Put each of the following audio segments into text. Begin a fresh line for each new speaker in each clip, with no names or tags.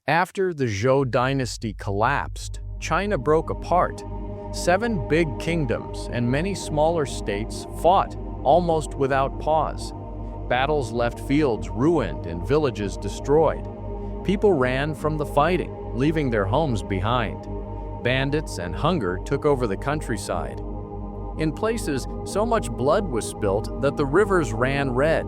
After the Zhou dynasty collapsed, China broke apart. 7 big kingdoms and many smaller states fought, almost without pause. Battles left fields ruined and villages destroyed. People ran from the fighting, leaving their homes behind. Bandits and hunger took over the countryside. In places, so much blood was spilt that the rivers ran red.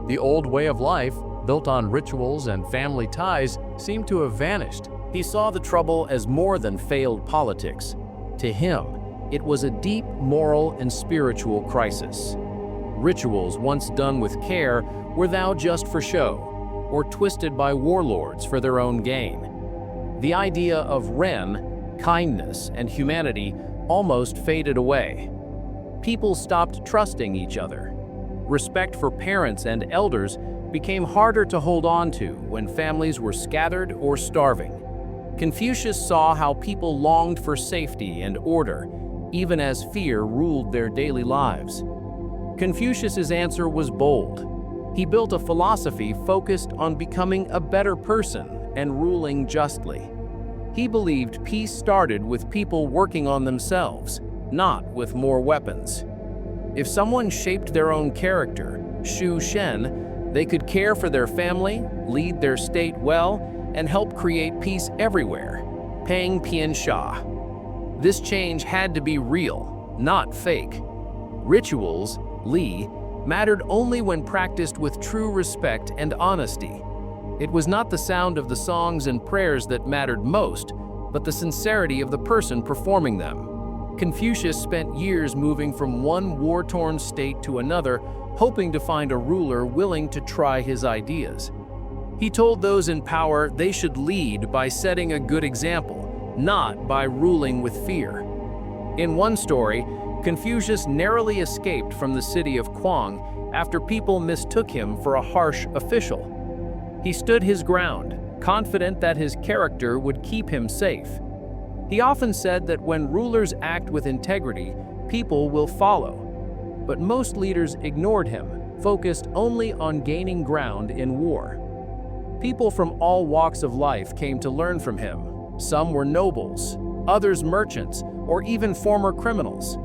The old way of life, built on rituals and family ties, seemed to have vanished. He saw the trouble as more than failed politics. To him, it was a deep moral and spiritual crisis. Rituals once done with care were now just for show, or twisted by warlords for their own gain. The idea of Ren, kindness, and humanity almost faded away. People stopped trusting each other. Respect for parents and elders became harder to hold on to when families were scattered or starving. Confucius saw how people longed for safety and order, even as fear ruled their daily lives. Confucius's answer was bold. He built a philosophy focused on becoming a better person and ruling justly. He believed peace started with people working on themselves, not with more weapons. If someone shaped their own character, Shu Shen, they could care for their family, lead their state well, and help create peace everywhere. Peng Pian Sha. This change had to be real, not fake. Rituals, Li, mattered only when practiced with true respect and honesty. It was not the sound of the songs and prayers that mattered most, but the sincerity of the person performing them. Confucius spent years moving from one war-torn state to another, hoping to find a ruler willing to try his ideas. He told those in power they should lead by setting a good example, not by ruling with fear. In one story, Confucius narrowly escaped from the city of Kuang after people mistook him for a harsh official. He stood his ground, confident that his character would keep him safe. He often said that when rulers act with integrity, people will follow. But most leaders ignored him, focused only on gaining ground in war. People from all walks of life came to learn from him. Some were nobles, others merchants, or even former criminals.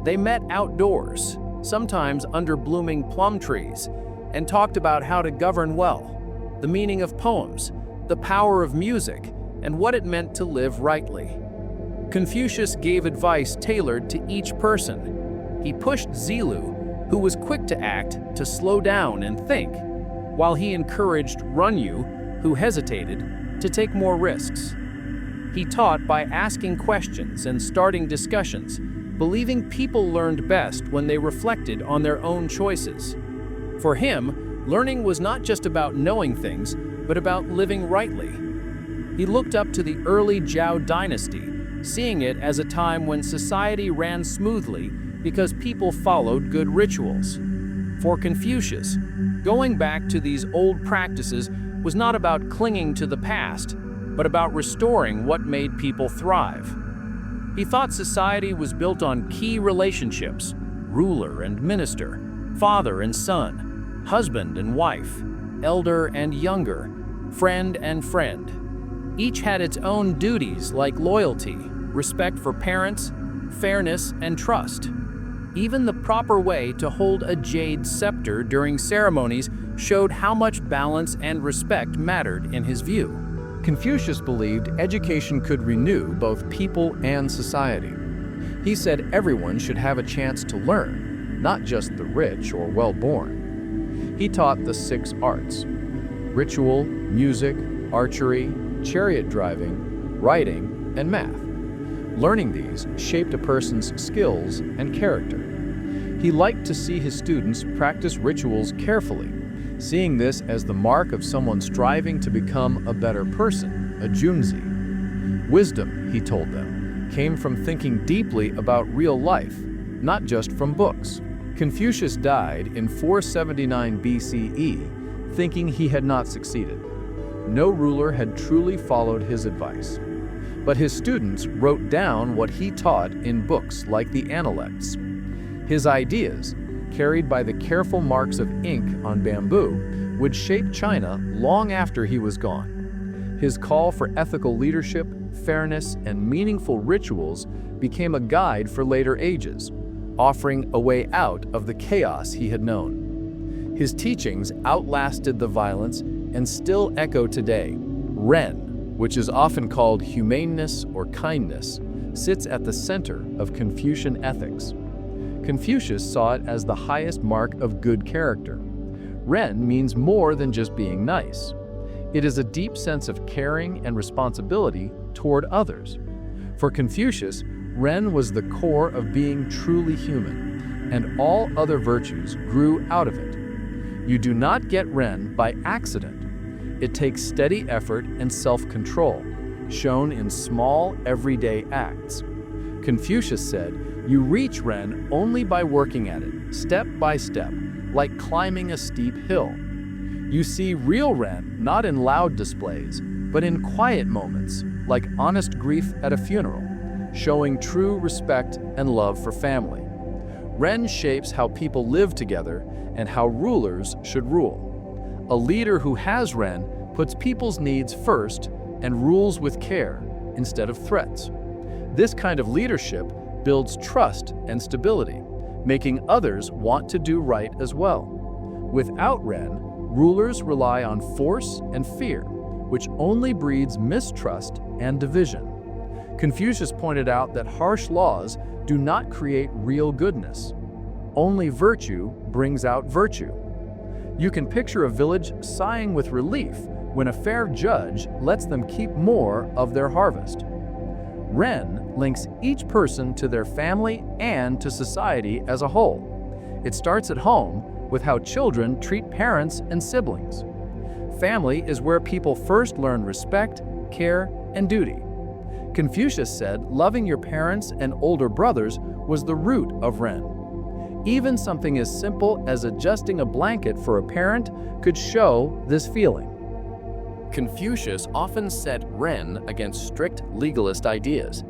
They met outdoors, sometimes under blooming plum trees, and talked about how to govern well, the meaning of poems, the power of music, and what it meant to live rightly. Confucius gave advice tailored to each person. He pushed Zilu, who was quick to act, to slow down and think, while he encouraged Runyu, who hesitated, to take more risks. He taught by asking questions and starting discussions, believing people learned best when they reflected on their own choices. For him, learning was not just about knowing things, but about living rightly. He looked up to the early Zhou dynasty, seeing it as a time when society ran smoothly because people followed good rituals. For Confucius, going back to these old practices was not about clinging to the past, but about restoring what made people thrive. He thought society was built on key relationships: ruler and minister, father and son, husband and wife, elder and younger, friend and friend. Each had its own duties like loyalty, respect for parents, fairness, and trust. Even the proper way to hold a jade scepter during ceremonies showed how much balance and respect mattered in his view. Confucius believed education could renew both people and society. He said everyone should have a chance to learn, not just the rich or well-born. He taught the 6 arts: ritual, music, archery, chariot driving, writing, and math. Learning these shaped a person's skills and character. He liked to see his students practice rituals carefully, seeing this as the mark of someone striving to become a better person, a junzi. Wisdom, he told them, came from thinking deeply about real life, not just from books. Confucius died in 479 BCE, thinking he had not succeeded. No ruler had truly followed his advice. But his students wrote down what he taught in books like the Analects. His ideas, carried by the careful marks of ink on bamboo, would shape China long after he was gone. His call for ethical leadership, fairness, and meaningful rituals became a guide for later ages, offering a way out of the chaos he had known. His teachings outlasted the violence and still echo today. Ren, which is often called humaneness or kindness, sits at the center of Confucian ethics. Confucius saw it as the highest mark of good character. Ren means more than just being nice. It is a deep sense of caring and responsibility toward others. For Confucius, Ren was the core of being truly human, and all other virtues grew out of it. You do not get Ren by accident. It takes steady effort and self-control, shown in small, everyday acts. Confucius said, "You reach Ren only by working at it, step by step, like climbing a steep hill." You see real Ren not in loud displays, but in quiet moments, like honest grief at a funeral, showing true respect and love for family. Ren shapes how people live together and how rulers should rule. A leader who has Ren puts people's needs first and rules with care instead of threats. This kind of leadership builds trust and stability, making others want to do right as well. Without Ren, rulers rely on force and fear, which only breeds mistrust and division. Confucius pointed out that harsh laws do not create real goodness. Only virtue brings out virtue. You can picture a village sighing with relief when a fair judge lets them keep more of their harvest. Ren links each person to their family and to society as a whole. It starts at home with how children treat parents and siblings. Family is where people first learn respect, care, and duty. Confucius said loving your parents and older brothers was the root of Ren. Even something as simple as adjusting a blanket for a parent could show this feeling. Confucius often set Ren against strict legalist ideas.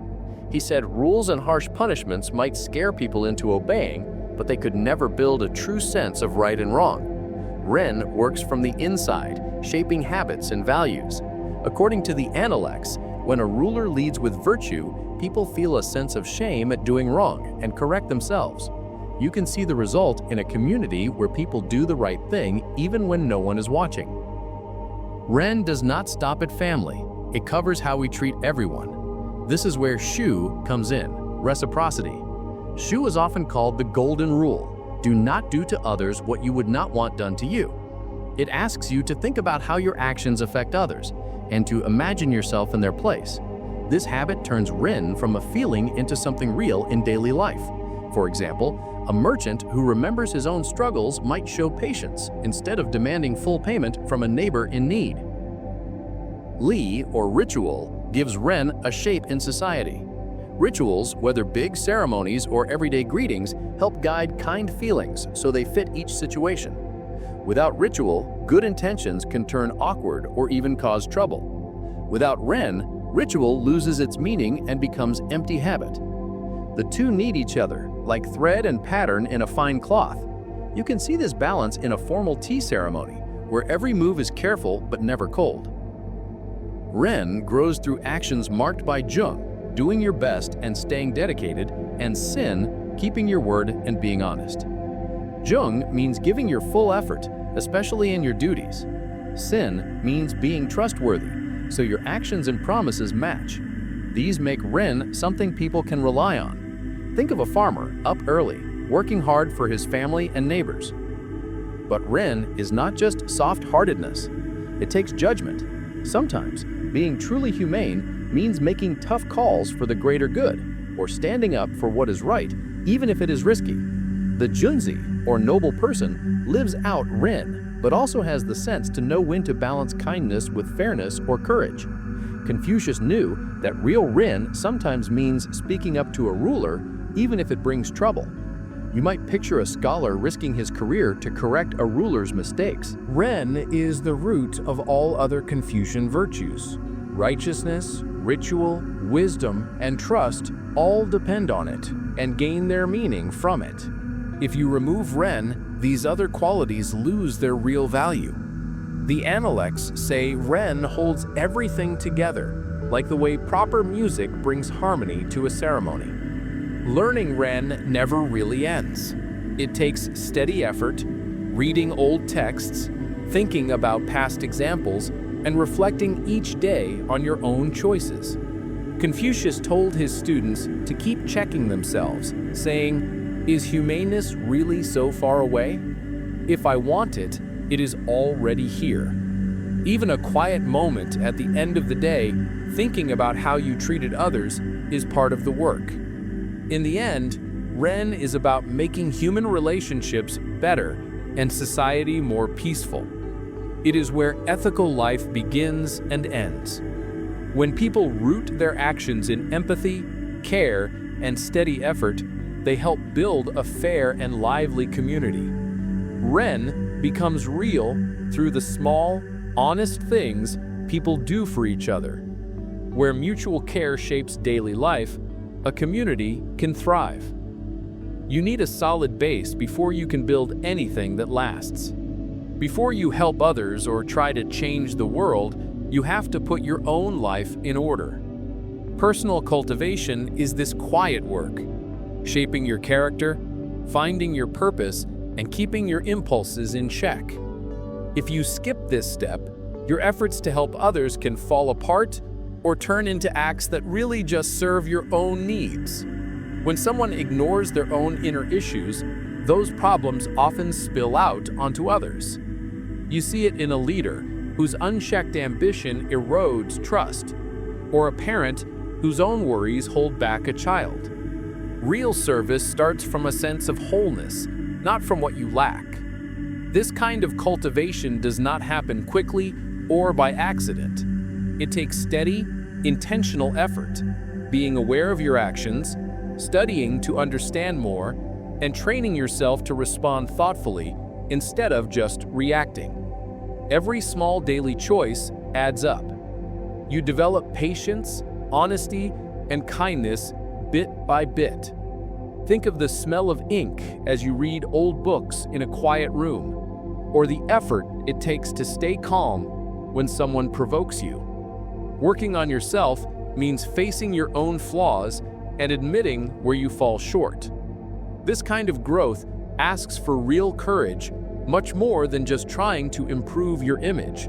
He said rules and harsh punishments might scare people into obeying, but they could never build a true sense of right and wrong. Ren works from the inside, shaping habits and values. According to the Analects, when a ruler leads with virtue, people feel a sense of shame at doing wrong and correct themselves. You can see the result in a community where people do the right thing even when no one is watching. Ren does not stop at family. It covers how we treat everyone. This is where Zhou comes in, reciprocity. Zhou is often called the golden rule. Do not do to others what you would not want done to you. It asks you to think about how your actions affect others and to imagine yourself in their place. This habit turns Ren from a feeling into something real in daily life. For example, a merchant who remembers his own struggles might show patience instead of demanding full payment from a neighbor in need. Li, or ritual, gives Ren a shape in society. Rituals, whether big ceremonies or everyday greetings, help guide kind feelings so they fit each situation. Without ritual, good intentions can turn awkward or even cause trouble. Without Ren, ritual loses its meaning and becomes empty habit. The two need each other, like thread and pattern in a fine cloth. You can see this balance in a formal tea ceremony, where every move is careful but never cold. Ren grows through actions marked by Zhou, doing your best and staying dedicated, and Sin, keeping your word and being honest. Zhou means giving your full effort, especially in your duties. Sin means being trustworthy, so your actions and promises match. These make Ren something people can rely on. Think of a farmer up early, working hard for his family and neighbors. But Ren is not just soft-heartedness. It takes judgment. Sometimes, being truly humane means making tough calls for the greater good, or standing up for what is right, even if it is risky. The Junzi, or noble person, lives out Ren, but also has the sense to know when to balance kindness with fairness or courage. Confucius knew that real Ren sometimes means speaking up to a ruler, even if it brings trouble. You might picture a scholar risking his career to correct a ruler's mistakes. Ren is the root of all other Confucian virtues. Righteousness, ritual, wisdom, and trust all depend on it and gain their meaning from it. If you remove Ren, these other qualities lose their real value. The Analects say Ren holds everything together, like the way proper music brings harmony to a ceremony. Learning Ren never really ends. It takes steady effort, reading old texts, thinking about past examples, and reflecting each day on your own choices. Confucius told his students to keep checking themselves, saying, "Is humaneness really so far away? If I want it, it is already here." Even a quiet moment at the end of the day, thinking about how you treated others, is part of the work. In the end, Ren is about making human relationships better and society more peaceful. It is where ethical life begins and ends. When people root their actions in empathy, care, and steady effort, they help build a fair and lively community. Ren becomes real through the small, honest things people do for each other. Where mutual care shapes daily life, a community can thrive. You need a solid base before you can build anything that lasts. Before you help others or try to change the world, you have to put your own life in order. Personal cultivation is this quiet work, shaping your character, finding your purpose, and keeping your impulses in check. If you skip this step, your efforts to help others can fall apart or turn into acts that really just serve your own needs. When someone ignores their own inner issues, those problems often spill out onto others. You see it in a leader whose unchecked ambition erodes trust, or a parent whose own worries hold back a child. Real service starts from a sense of wholeness, not from what you lack. This kind of cultivation does not happen quickly or by accident. It takes steady, intentional effort, being aware of your actions, studying to understand more, and training yourself to respond thoughtfully instead of just reacting. Every small daily choice adds up. You develop patience, honesty, and kindness bit by bit. Think of the smell of ink as you read old books in a quiet room, or the effort it takes to stay calm when someone provokes you. Working on yourself means facing your own flaws and admitting where you fall short. This kind of growth asks for real courage, much more than just trying to improve your image.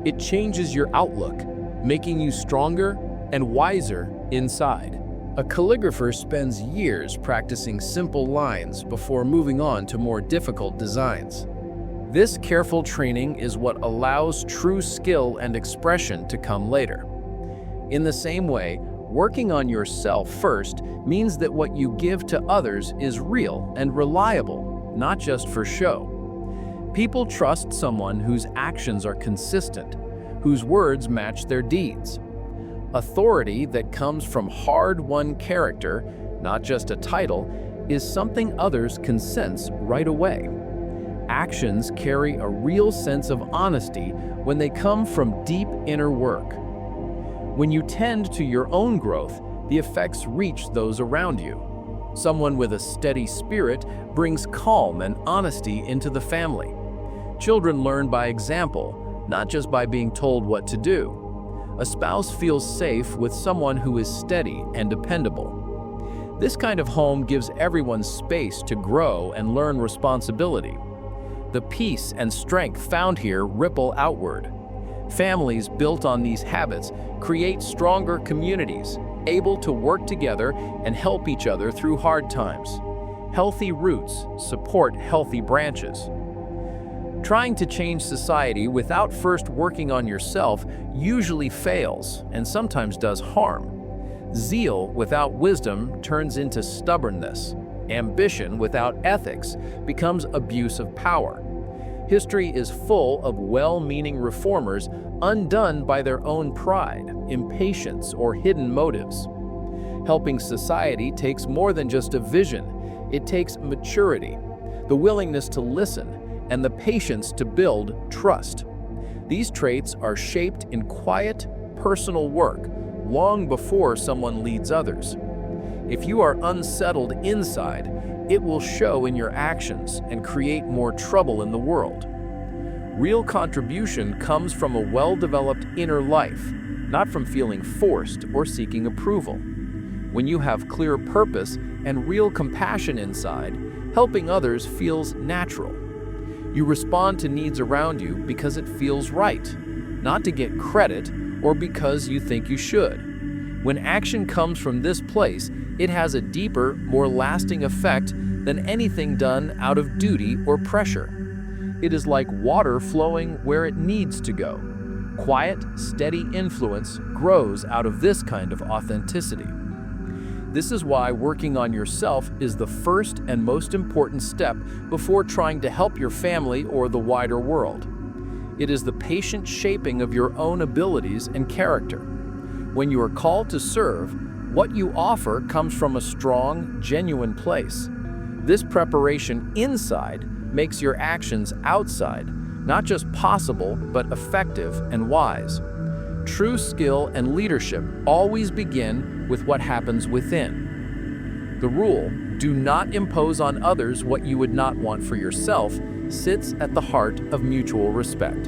It changes your outlook, making you stronger and wiser inside. A calligrapher spends years practicing simple lines before moving on to more difficult designs. This careful training is what allows true skill and expression to come later. In the same way, working on yourself first means that what you give to others is real and reliable, not just for show. People trust someone whose actions are consistent, whose words match their deeds. Authority that comes from hard-won character, not just a title, is something others can sense right away. Actions carry a real sense of honesty when they come from deep inner work. When you tend to your own growth, the effects reach those around you. Someone with a steady spirit brings calm and honesty into the family. Children learn by example, not just by being told what to do. A spouse feels safe with someone who is steady and dependable. This kind of home gives everyone space to grow and learn responsibility. The peace and strength found here ripple outward. Families built on these habits create stronger communities, able to work together and help each other through hard times. Healthy roots support healthy branches. Trying to change society without first working on yourself usually fails and sometimes does harm. Zeal without wisdom turns into stubbornness. Ambition without ethics becomes abuse of power. History is full of well-meaning reformers undone by their own pride, impatience, or hidden motives. Helping society takes more than just a vision. It takes maturity, the willingness to listen, and the patience to build trust. These traits are shaped in quiet, personal work long before someone leads others. If you are unsettled inside, it will show in your actions and create more trouble in the world. Real contribution comes from a well-developed inner life, not from feeling forced or seeking approval. When you have clear purpose and real compassion inside, helping others feels natural. You respond to needs around you because it feels right, not to get credit or because you think you should. When action comes from this place, it has a deeper, more lasting effect than anything done out of duty or pressure. It is like water flowing where it needs to go. Quiet, steady influence grows out of this kind of authenticity. This is why working on yourself is the first and most important step before trying to help your family or the wider world. It is the patient shaping of your own abilities and character. When you are called to serve, what you offer comes from a strong, genuine place. This preparation inside makes your actions outside not just possible, but effective and wise. True skill and leadership always begin with what happens within. The rule, do not impose on others what you would not want for yourself, sits at the heart of mutual respect.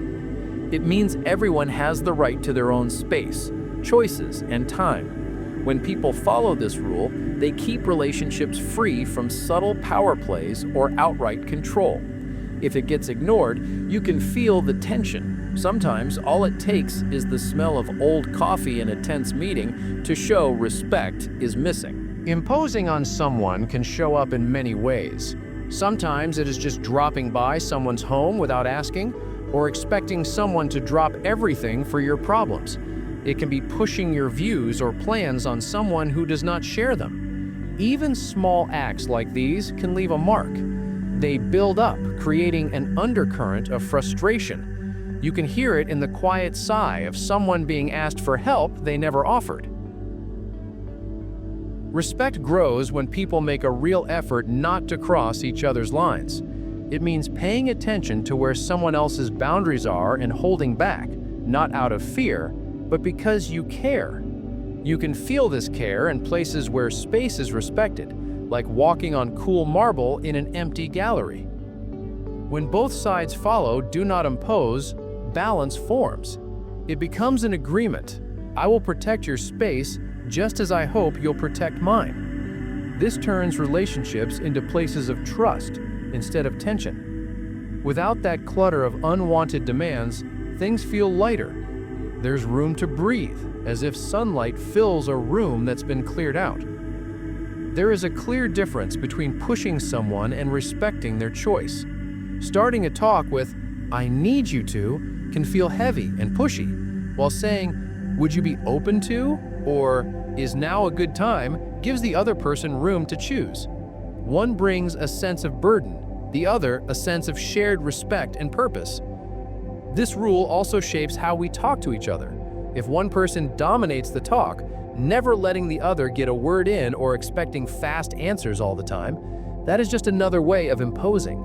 It means everyone has the right to their own space, choices, and time. When people follow this rule, they keep relationships free from subtle power plays or outright control. If it gets ignored, you can feel the tension. Sometimes all it takes is the smell of old coffee in a tense meeting to show respect is missing.
Imposing on someone can show up in many ways. Sometimes it is just dropping by someone's home without asking, or expecting someone to drop everything for your problems. It can be pushing your views or plans on someone who does not share them. Even small acts like these can leave a mark. They build up, creating an undercurrent of frustration. You can hear it in the quiet sigh of someone being asked for help they never offered. Respect grows when people make a real effort not to cross each other's lines. It means paying attention to where someone else's boundaries are and holding back, not out of fear, but because you care. You can feel this care in places where space is respected, like walking on cool marble in an empty gallery. When both sides follow, do not impose, balance forms. It becomes an agreement. I will protect your space just as I hope you'll protect mine. This turns relationships into places of trust instead of tension. Without that clutter of unwanted demands, things feel lighter. There's room to breathe, as if sunlight fills a room that's been cleared out. There is a clear difference between pushing someone and respecting their choice. Starting a talk with, "I need you to," can feel heavy and pushy, while saying, "Would you be open to?" or "Is now a good time?" gives the other person room to choose. One brings a sense of burden, the other a sense of shared respect and purpose. This rule also shapes how we talk to each other. If one person dominates the talk, never letting the other get a word in or expecting fast answers all the time, that is just another way of imposing.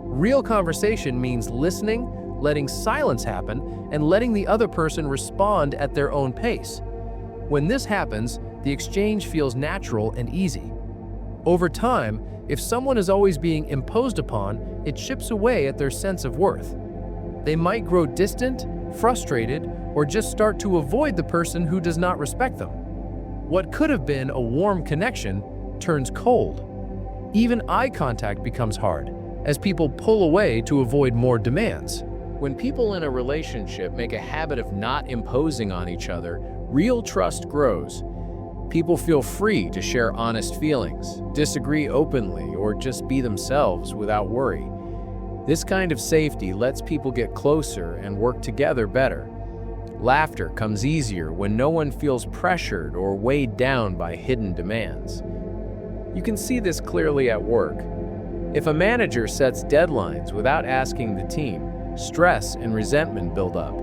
Real conversation means listening, letting silence happen, and letting the other person respond at their own pace. When this happens, the exchange feels natural and easy. Over time, if someone is always being imposed upon, it chips away at their sense of worth. They might grow distant, frustrated, or just start to avoid the person who does not respect them. What could have been a warm connection turns cold. Even eye contact becomes hard, as people pull away to avoid more demands. When people in a relationship make a habit of not imposing on each other, real trust grows. People feel free to share honest feelings, disagree openly, or just be themselves without worry. This kind of safety lets people get closer and work together better. Laughter comes easier when no one feels pressured or weighed down by hidden demands. You can see this clearly at work. If a manager sets deadlines without asking the team, stress and resentment build up.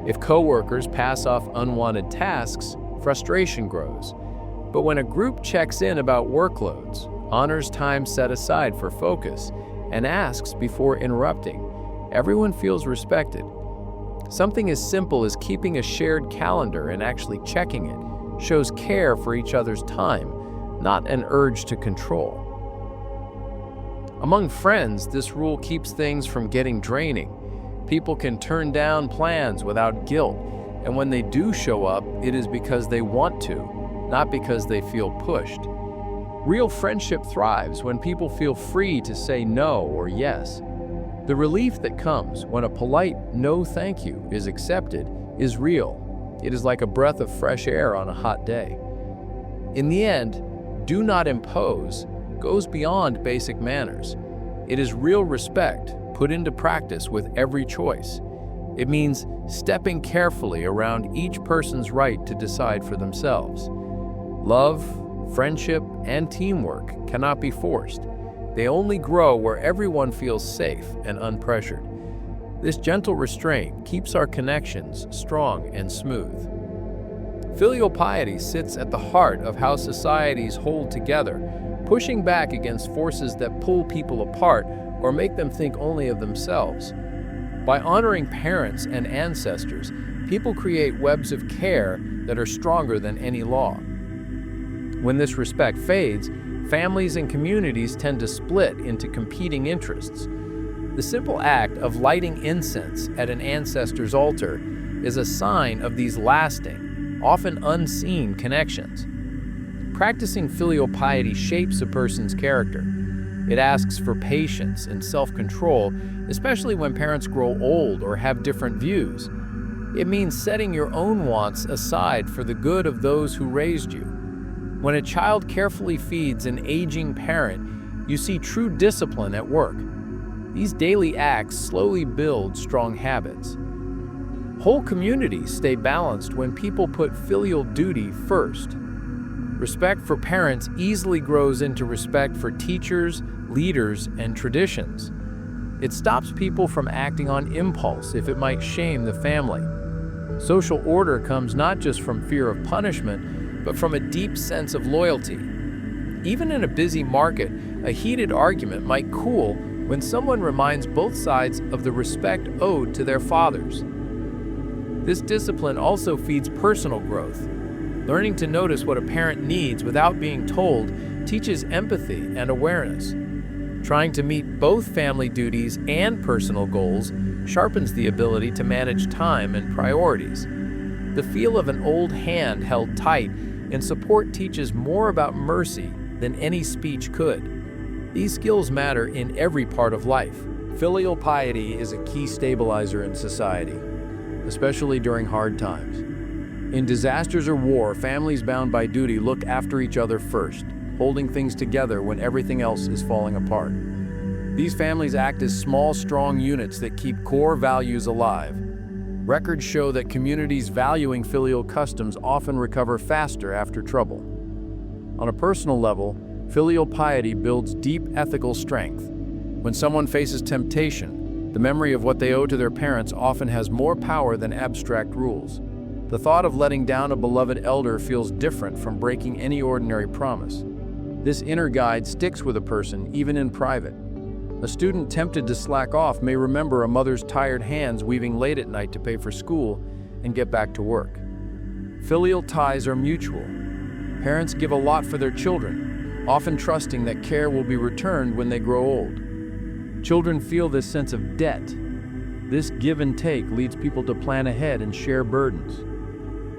If coworkers pass off unwanted tasks, frustration grows. But when a group checks in about workloads, honors time set aside for focus, and asks before interrupting, everyone feels respected. Something as simple as keeping a shared calendar and actually checking it shows care for each other's time, not an urge to control. Among friends, this rule keeps things from getting draining. People can turn down plans without guilt, and when they do show up, it is because they want to, not because they feel pushed. Real friendship thrives when people feel free to say no or yes. The relief that comes when a polite "no thank you" is accepted is real. It is like a breath of fresh air on a hot day. In the end, "do not impose" goes beyond basic manners. It is real respect put into practice with every choice. It means stepping carefully around each person's right to decide for themselves. Love, friendship, and teamwork cannot be forced. They only grow where everyone feels safe and unpressured. This gentle restraint keeps our connections strong and smooth. Filial piety sits at the heart of how societies hold together, pushing back against forces that pull people apart or make them think only of themselves. By honoring parents and ancestors, people create webs of care that are stronger than any law. When this respect fades, families and communities tend to split into competing interests. The simple act of lighting incense at an ancestor's altar is a sign of these lasting, often unseen connections. Practicing filial piety shapes a person's character. It asks for patience and self-control, especially when parents grow old or have different views. It means setting your own wants aside for the good of those who raised you. When a child carefully feeds an aging parent, you see true discipline at work. These daily acts slowly build strong habits. Whole communities stay balanced when people put filial duty first. Respect for parents easily grows into respect for teachers, leaders, and traditions. It stops people from acting on impulse if it might shame the family. Social order comes not just from fear of punishment, but from a deep sense of loyalty. Even in a busy market, a heated argument might cool when someone reminds both sides of the respect owed to their fathers. This discipline also feeds personal growth. Learning to notice what a parent needs without being told teaches empathy and awareness. Trying to meet both family duties and personal goals sharpens the ability to manage time and priorities. The feel of an old hand held tight in support teaches more about mercy than any speech could. These skills matter in every part of life. Filial piety is a key stabilizer in society, especially during hard times. In disasters or war, families bound by duty look after each other first, holding things together when everything else is falling apart. These families act as small, strong units that keep core values alive. Records show that communities valuing filial customs often recover faster after trouble. On a personal level, filial piety builds deep ethical strength. When someone faces temptation, the memory of what they owe to their parents often has more power than abstract rules. The thought of letting down a beloved elder feels different from breaking any ordinary promise. This inner guide sticks with a person even in private. A student tempted to slack off may remember a mother's tired hands weaving late at night to pay for school and get back to work. Filial ties are mutual. Parents give a lot for their children, often trusting that care will be returned when they grow old. Children feel this sense of debt. This give and take leads people to plan ahead and share burdens.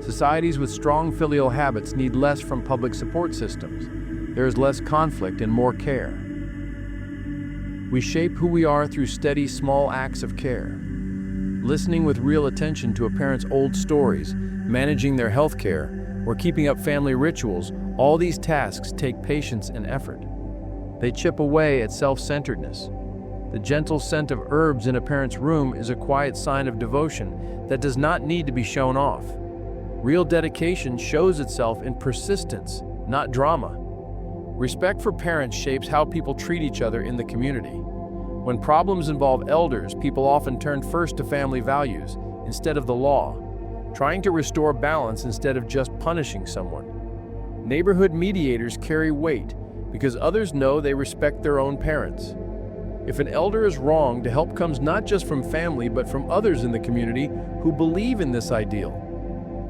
Societies with strong filial habits need less from public support systems. There is less conflict and more care. We shape who we are through steady, small acts of care. Listening with real attention to a parent's old stories, managing their health care, or keeping up family rituals, all these tasks take patience and effort. They chip away at self-centeredness. The gentle scent of herbs in a parent's room is a quiet sign of devotion that does not need to be shown off. Real dedication shows itself in persistence, not drama. Respect for parents shapes how people treat each other in the community. When problems involve elders, people often turn first to family values instead of the law, trying to restore balance instead of just punishing someone. Neighborhood mediators carry weight because others know they respect their own parents. If an elder is wronged, help comes not just from family but from others in the community who believe in this ideal.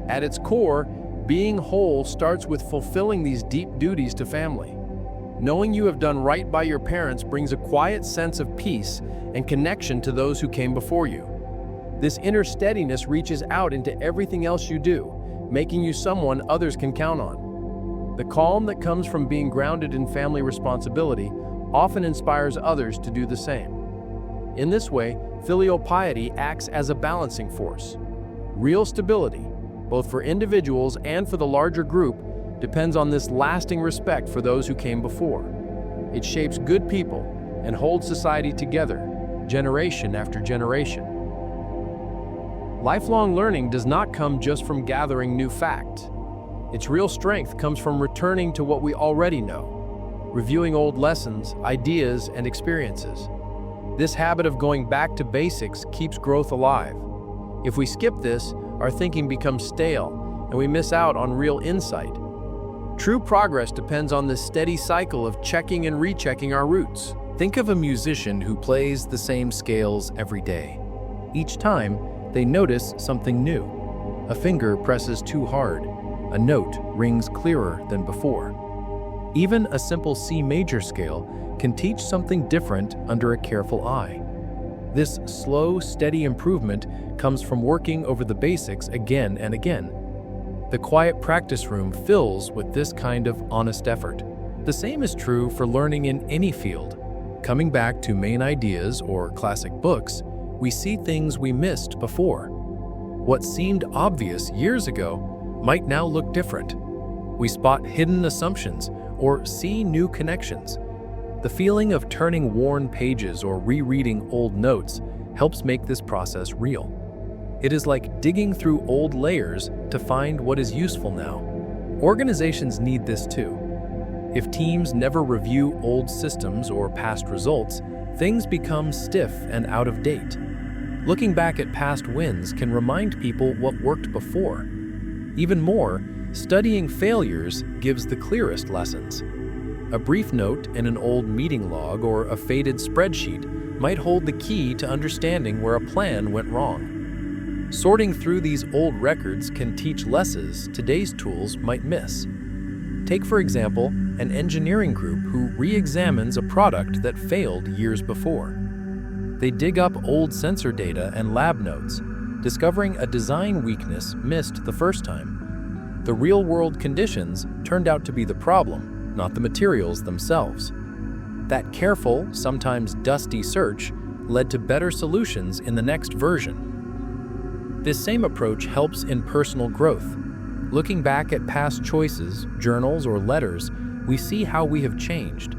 At its core, being whole starts with fulfilling these deep duties to family. Knowing you have done right by your parents brings a quiet sense of peace and connection to those who came before you. This inner steadiness reaches out into everything else you do, making you someone others can count on. The calm that comes from being grounded in family responsibility often inspires others to do the same. In this way, filial piety acts as a balancing force. Real stability, both for individuals and for the larger group, depends on this lasting respect for those who came before. It shapes good people and holds society together, generation after generation. Lifelong learning does not come just from gathering new facts. Its real strength comes from returning to what we already know, reviewing old lessons, ideas, and experiences. This habit of going back to basics keeps growth alive. If we skip this, our thinking becomes stale, and we miss out on real insight. True progress depends on this steady cycle of checking and rechecking our roots. Think of a musician who plays the same scales every day. Each time, they notice something new. A finger presses too hard. A note rings clearer than before. Even a simple C major scale can teach something different under a careful eye. This slow, steady improvement comes from working over the basics again and again. The quiet practice room fills with this kind of honest effort. The same is true for learning in any field. Coming back to main ideas or classic books, we see things we missed before. What seemed obvious years ago might now look different. We spot hidden assumptions or see new connections. The feeling of turning worn pages or rereading old notes helps make this process real. It is like digging through old layers to find what is useful now. Organizations need this too. If teams never review old systems or past results, things become stiff and out of date. Looking back at past wins can remind people what worked before. Even more, studying failures gives the clearest lessons. A brief note in an old meeting log or a faded spreadsheet might hold the key to understanding where a plan went wrong. Sorting through these old records can teach lessons today's tools might miss. Take, for example, an engineering group who re-examines a product that failed years before. They dig up old sensor data and lab notes, discovering a design weakness missed the first time. The real-world conditions turned out to be the problem, not the materials themselves. That careful, sometimes dusty search led to better solutions in the next version. This same approach helps in personal growth. Looking back at past choices, journals, or letters, we see how we have changed.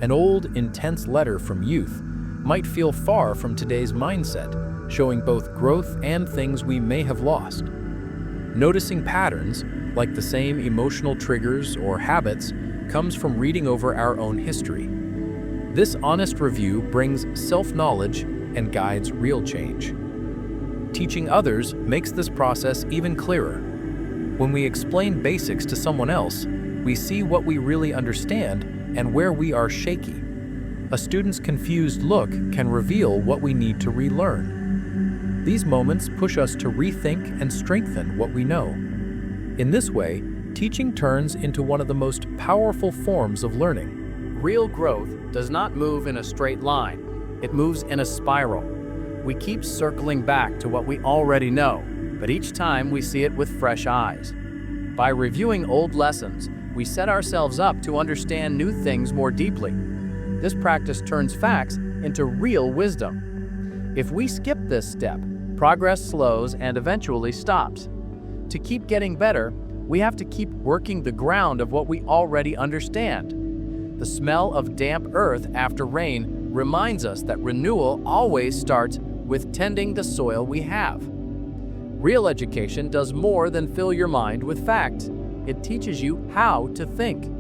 An old, intense letter from youth might feel far from today's mindset, showing both growth and things we may have lost. Noticing patterns, like the same emotional triggers or habits, comes from reading over our own history. This honest review brings self-knowledge and guides real change. Teaching others makes this process even clearer. When we explain basics to someone else, we see what we really understand and where we are shaky. A student's confused look can reveal what we need to relearn. These moments push us to rethink and strengthen what we know. In this way, teaching turns into one of the most powerful forms of learning.
Real growth does not move in a straight line. It moves in a spiral. We keep circling back to what we already know, but each time we see it with fresh eyes. By reviewing old lessons, we set ourselves up to understand new things more deeply. This practice turns facts into real wisdom. If we skip this step, progress slows and eventually stops. To keep getting better, we have to keep working the ground of what we already understand. The smell of damp earth after rain reminds us that renewal always starts with tending the soil we have. Real education does more than fill your mind with facts. It teaches you how to think.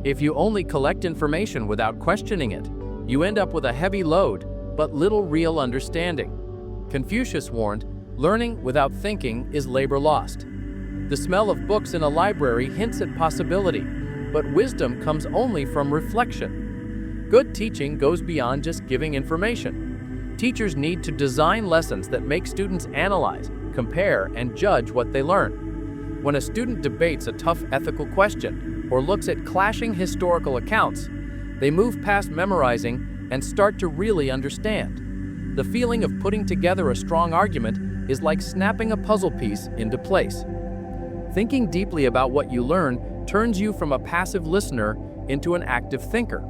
If you only collect information without questioning it, you end up with a heavy load, but little real understanding. Confucius warned, learning without thinking is labor lost. The smell of books in a library hints at possibility, but wisdom comes only from reflection. Good teaching goes beyond just giving information. Teachers need to design lessons that make students analyze, compare, and judge what they learn. When a student debates a tough ethical question or looks at clashing historical accounts, they move past memorizing and start to really understand.
The feeling of putting together a strong argument is like snapping a puzzle piece into place. Thinking deeply about what you learn turns you from a passive listener into an active thinker.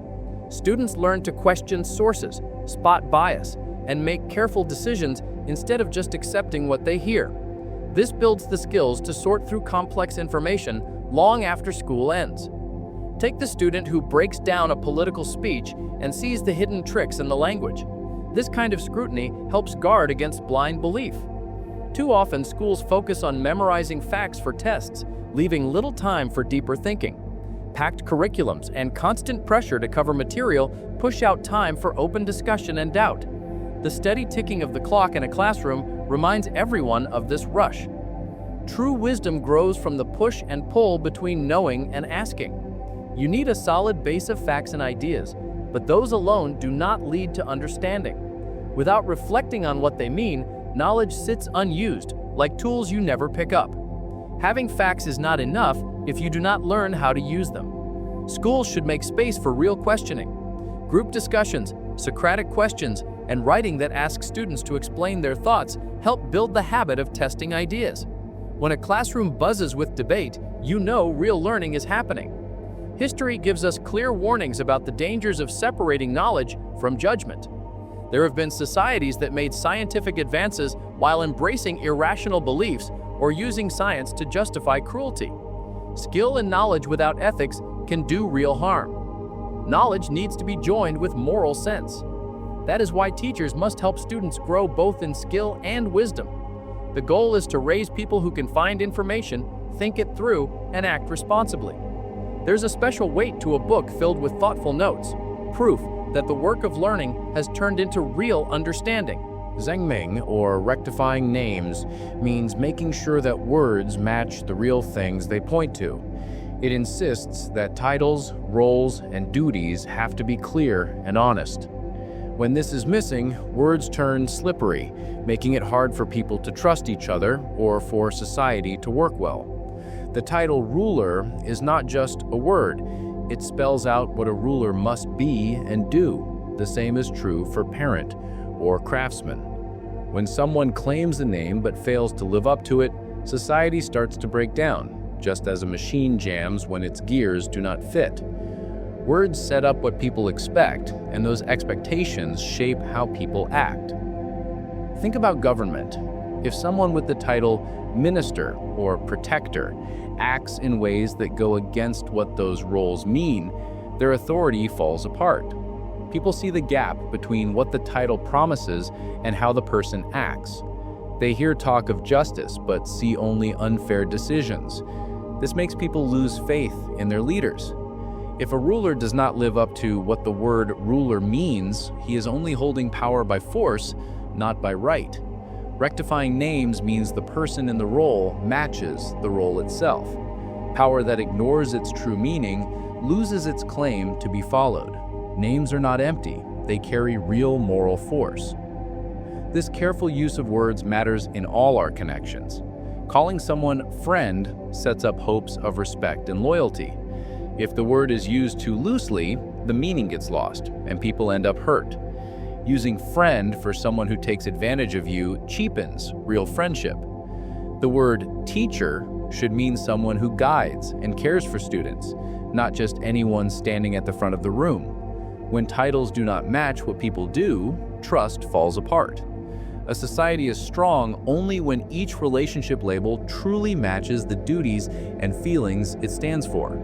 Students learn to question sources, spot bias, and make careful decisions instead of just accepting what they hear. This builds the skills to sort through complex information long after school ends. Take the student who breaks down a political speech and sees the hidden tricks in the language. This kind of scrutiny helps guard against blind belief. Too often, schools focus on memorizing facts for tests, leaving little time for deeper thinking. Packed curriculums and constant pressure to cover material push out time for open discussion and doubt. The steady ticking of the clock in a classroom reminds everyone of this rush. True wisdom grows from the push and pull between knowing and asking. You need a solid base of facts and ideas, but those alone do not lead to understanding. Without reflecting on what they mean, knowledge sits unused, like tools you never pick up. Having facts is not enough if you do not learn how to use them. Schools should make space for real questioning. Group discussions, Socratic questions, and writing that asks students to explain their thoughts help build the habit of testing ideas. When a classroom buzzes with debate, you know real learning is happening. History gives us clear warnings about the dangers of separating knowledge from judgment. There have been societies that made scientific advances while embracing irrational beliefs or using science to justify cruelty. Skill and knowledge without ethics can do real harm. Knowledge needs to be joined with moral sense. That is why teachers must help students grow both in skill and wisdom. The goal is to raise people who can find information, think it through, and act responsibly. There's a special weight to a book filled with thoughtful notes, proof that the work of learning has turned into real understanding.
Zhengming, or rectifying names, means making sure that words match the real things they point to. It insists that titles, roles, and duties have to be clear and honest. When this is missing, words turn slippery, making it hard for people to trust each other or for society to work well. The title ruler is not just a word. It spells out what a ruler must be and do. The same is true for parent or craftsman. When someone claims a name but fails to live up to it, society starts to break down, just as a machine jams when its gears do not fit. Words set up what people expect, and those expectations shape how people act. Think about government. If someone with the title minister or protector acts in ways that go against what those roles mean, their authority falls apart. People see the gap between what the title promises and how the person acts. They hear talk of justice but see only unfair decisions. This makes people lose faith in their leaders. If a ruler does not live up to what the word ruler means, he is only holding power by force, not by right. Rectifying names means the person in the role matches the role itself. Power that ignores its true meaning loses its claim to be followed. Names are not empty, they carry real moral force. This careful use of words matters in all our connections. Calling someone friend sets up hopes of respect and loyalty. If the word is used too loosely, the meaning gets lost, and people end up hurt. Using friend for someone who takes advantage of you cheapens real friendship. The word teacher should mean someone who guides and cares for students, not just anyone standing at the front of the room. When titles do not match what people do, trust falls apart. A society is strong only when each relationship label truly matches the duties and feelings it stands for.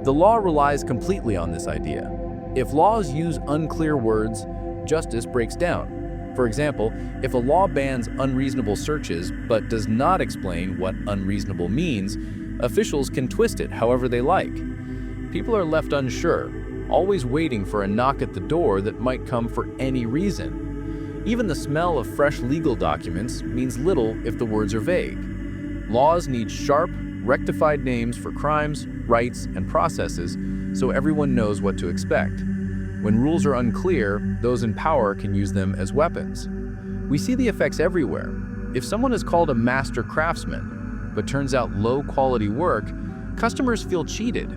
The law relies completely on this idea. If laws use unclear words, justice breaks down. For example, if a law bans unreasonable searches but does not explain what unreasonable means, officials can twist it however they like. People are left unsure, always waiting for a knock at the door that might come for any reason. Even the smell of fresh legal documents means little if the words are vague. Laws need sharp, rectified names for crimes, rights, and processes so everyone knows what to expect. When rules are unclear, those in power can use them as weapons. We see the effects everywhere. If someone is called a master craftsman, but turns out low-quality work, customers feel cheated.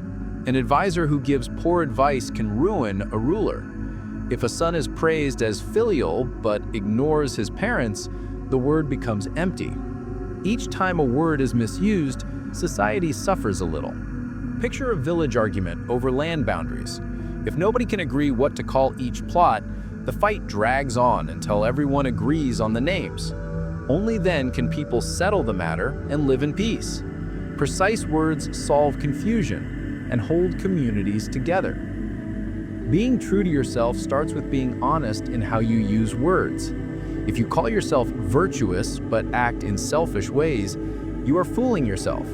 An advisor who gives poor advice can ruin a ruler.
If a son is praised as filial but ignores his parents, the word becomes empty. Each time a word is misused, society suffers a little. Picture a village argument over land boundaries. If nobody can agree what to call each plot, the fight drags on until everyone agrees on the names. Only then can people settle the matter and live in peace. Precise words solve confusion and hold communities together. Being true to yourself starts with being honest in how you use words. If you call yourself virtuous but act in selfish ways, you are fooling yourself.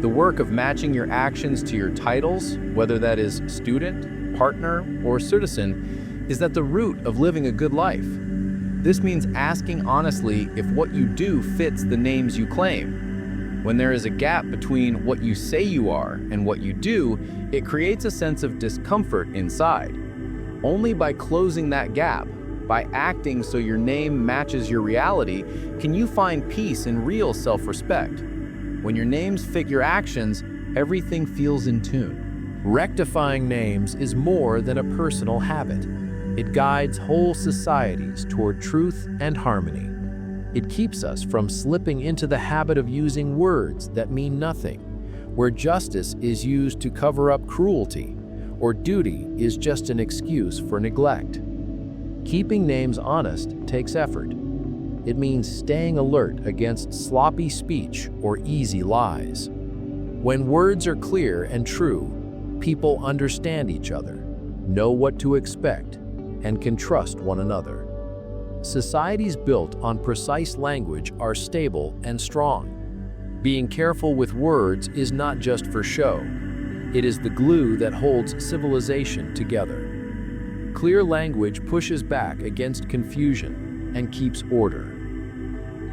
The work of matching your actions to your titles, whether that is student, partner, or citizen, is at the root of living a good life. This means asking honestly if what you do fits the names you claim. When there is a gap between what you say you are and what you do, it creates a sense of discomfort inside. Only by closing that gap, by acting so your name matches your reality, can you find peace and real self-respect. When your names fit your actions, everything feels in tune.
Rectifying names is more than a personal habit. It guides whole societies toward truth and harmony. It keeps us from slipping into the habit of using words that mean nothing, where justice is used to cover up cruelty, or duty is just an excuse for neglect. Keeping names honest takes effort. It means staying alert against sloppy speech or easy lies. When words are clear and true, people understand each other, know what to expect, and can trust one another. Societies built on precise language are stable and strong. Being careful with words is not just for show. It is the glue that holds civilization together. Clear language pushes back against confusion and keeps order.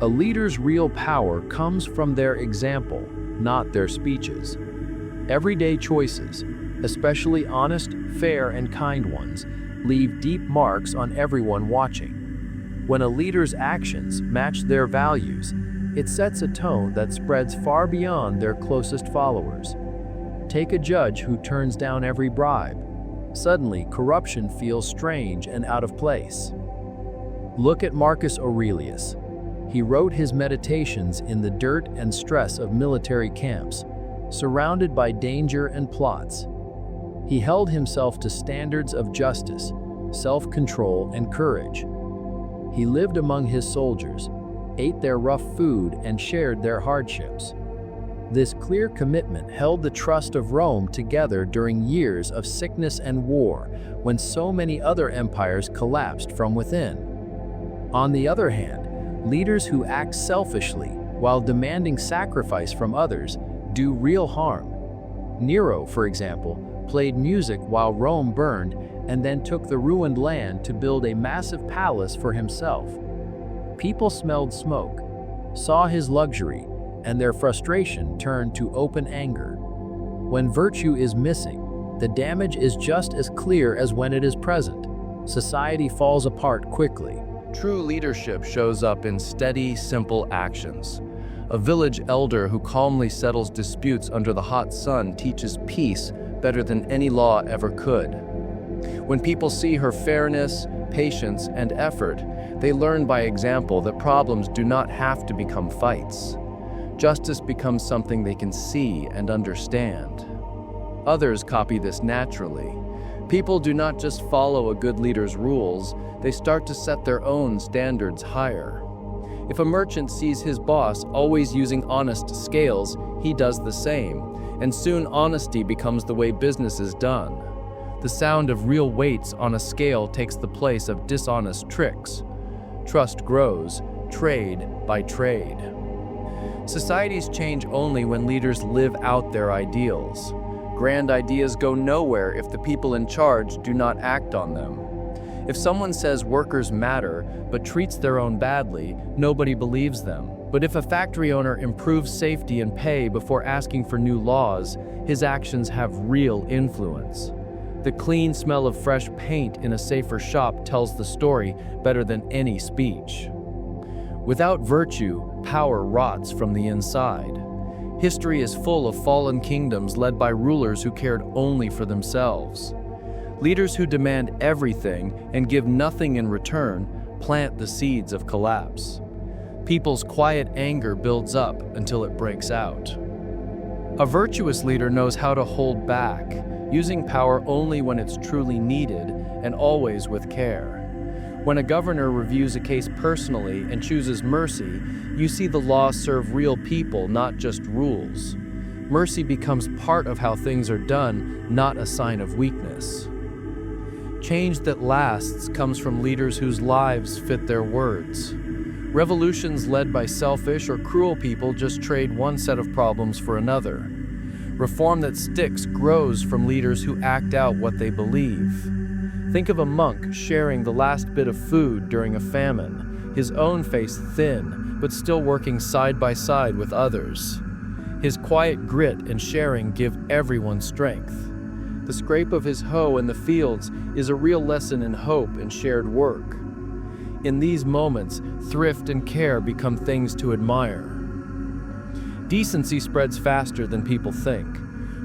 A leader's real power comes from their example, not their speeches. Everyday choices, especially honest, fair, and kind ones, leave deep marks on everyone watching. When a leader's actions match their values, it sets a tone that spreads far beyond their closest followers. Take a judge who turns down every bribe. Suddenly, corruption feels strange and out of place. Look at Marcus Aurelius. He wrote his meditations in the dirt and stress of military camps, surrounded by danger and plots. He held himself to standards of justice, self-control, and courage. He lived among his soldiers, ate their rough food, and shared their hardships. This clear commitment held the trust of Rome together during years of sickness and war, when so many other empires collapsed from within. On the other hand, leaders who act selfishly while demanding sacrifice from others do real harm. Nero, for example, played music while Rome burned and then took the ruined land to build a massive palace for himself. People smelled smoke, saw his luxury, and their frustration turned to open anger. When virtue is missing, the damage is just as clear as when it is present. Society falls apart quickly.
True leadership shows up in steady, simple actions. A village elder who calmly settles disputes under the hot sun teaches peace better than any law ever could. When people see her fairness, patience, and effort, they learn by example that problems do not have to become fights. Justice becomes something they can see and understand. Others copy this naturally. People do not just follow a good leader's rules, they start to set their own standards higher. If a merchant sees his boss always using honest scales, he does the same, and soon honesty becomes the way business is done. The sound of real weights on a scale takes the place of dishonest tricks. Trust grows, trade by trade. Societies change only when leaders live out their ideals. Grand ideas go nowhere if the people in charge do not act on them. If someone says workers matter but treats their own badly, nobody believes them. But if a factory owner improves safety and pay before asking for new laws, his actions have real influence. The clean smell of fresh paint in a safer shop tells the story better than any speech. Without virtue, power rots from the inside. History is full of fallen kingdoms led by rulers who cared only for themselves. Leaders who demand everything and give nothing in return plant the seeds of collapse. People's quiet anger builds up until it breaks out. A virtuous leader knows how to hold back, using power only when it's truly needed and always with care. When a governor reviews a case personally and chooses mercy, you see the law serve real people, not just rules. Mercy becomes part of how things are done, not a sign of weakness. Change that lasts comes from leaders whose lives fit their words. Revolutions led by selfish or cruel people just trade one set of problems for another. Reform that sticks grows from leaders who act out what they believe. Think of a monk sharing the last bit of food during a famine, his own face thin, but still working side by side with others. His quiet grit and sharing give everyone strength. The scrape of his hoe in the fields is a real lesson in hope and shared work. In these moments, thrift and care become things to admire. Decency spreads faster than people think.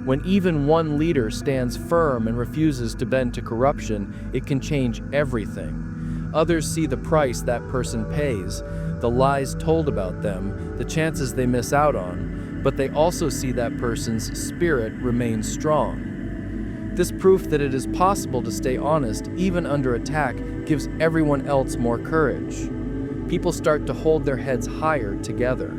When even one leader stands firm and refuses to bend to corruption, it can change everything. Others see the price that person pays, the lies told about them, the chances they miss out on, but they also see that person's spirit remain strong. This proof that it is possible to stay honest even under attack gives everyone else more courage. People start to hold their heads higher together.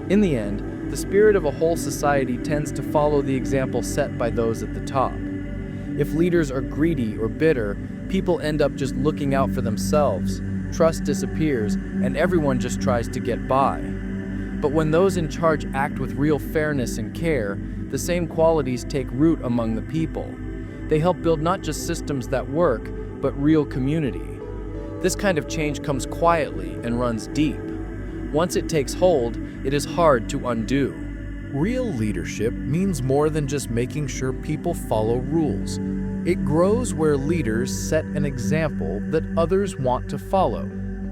In the end, the spirit of a whole society tends to follow the example set by those at the top. If leaders are greedy or bitter, people end up just looking out for themselves, trust disappears, and everyone just tries to get by. But when those in charge act with real fairness and care, the same qualities take root among the people. They help build not just systems that work, but real community. This kind of change comes quietly and runs deep. Once it takes hold, it is hard to undo.
Real leadership means more than just making sure people follow rules. It grows where leaders set an example that others want to follow,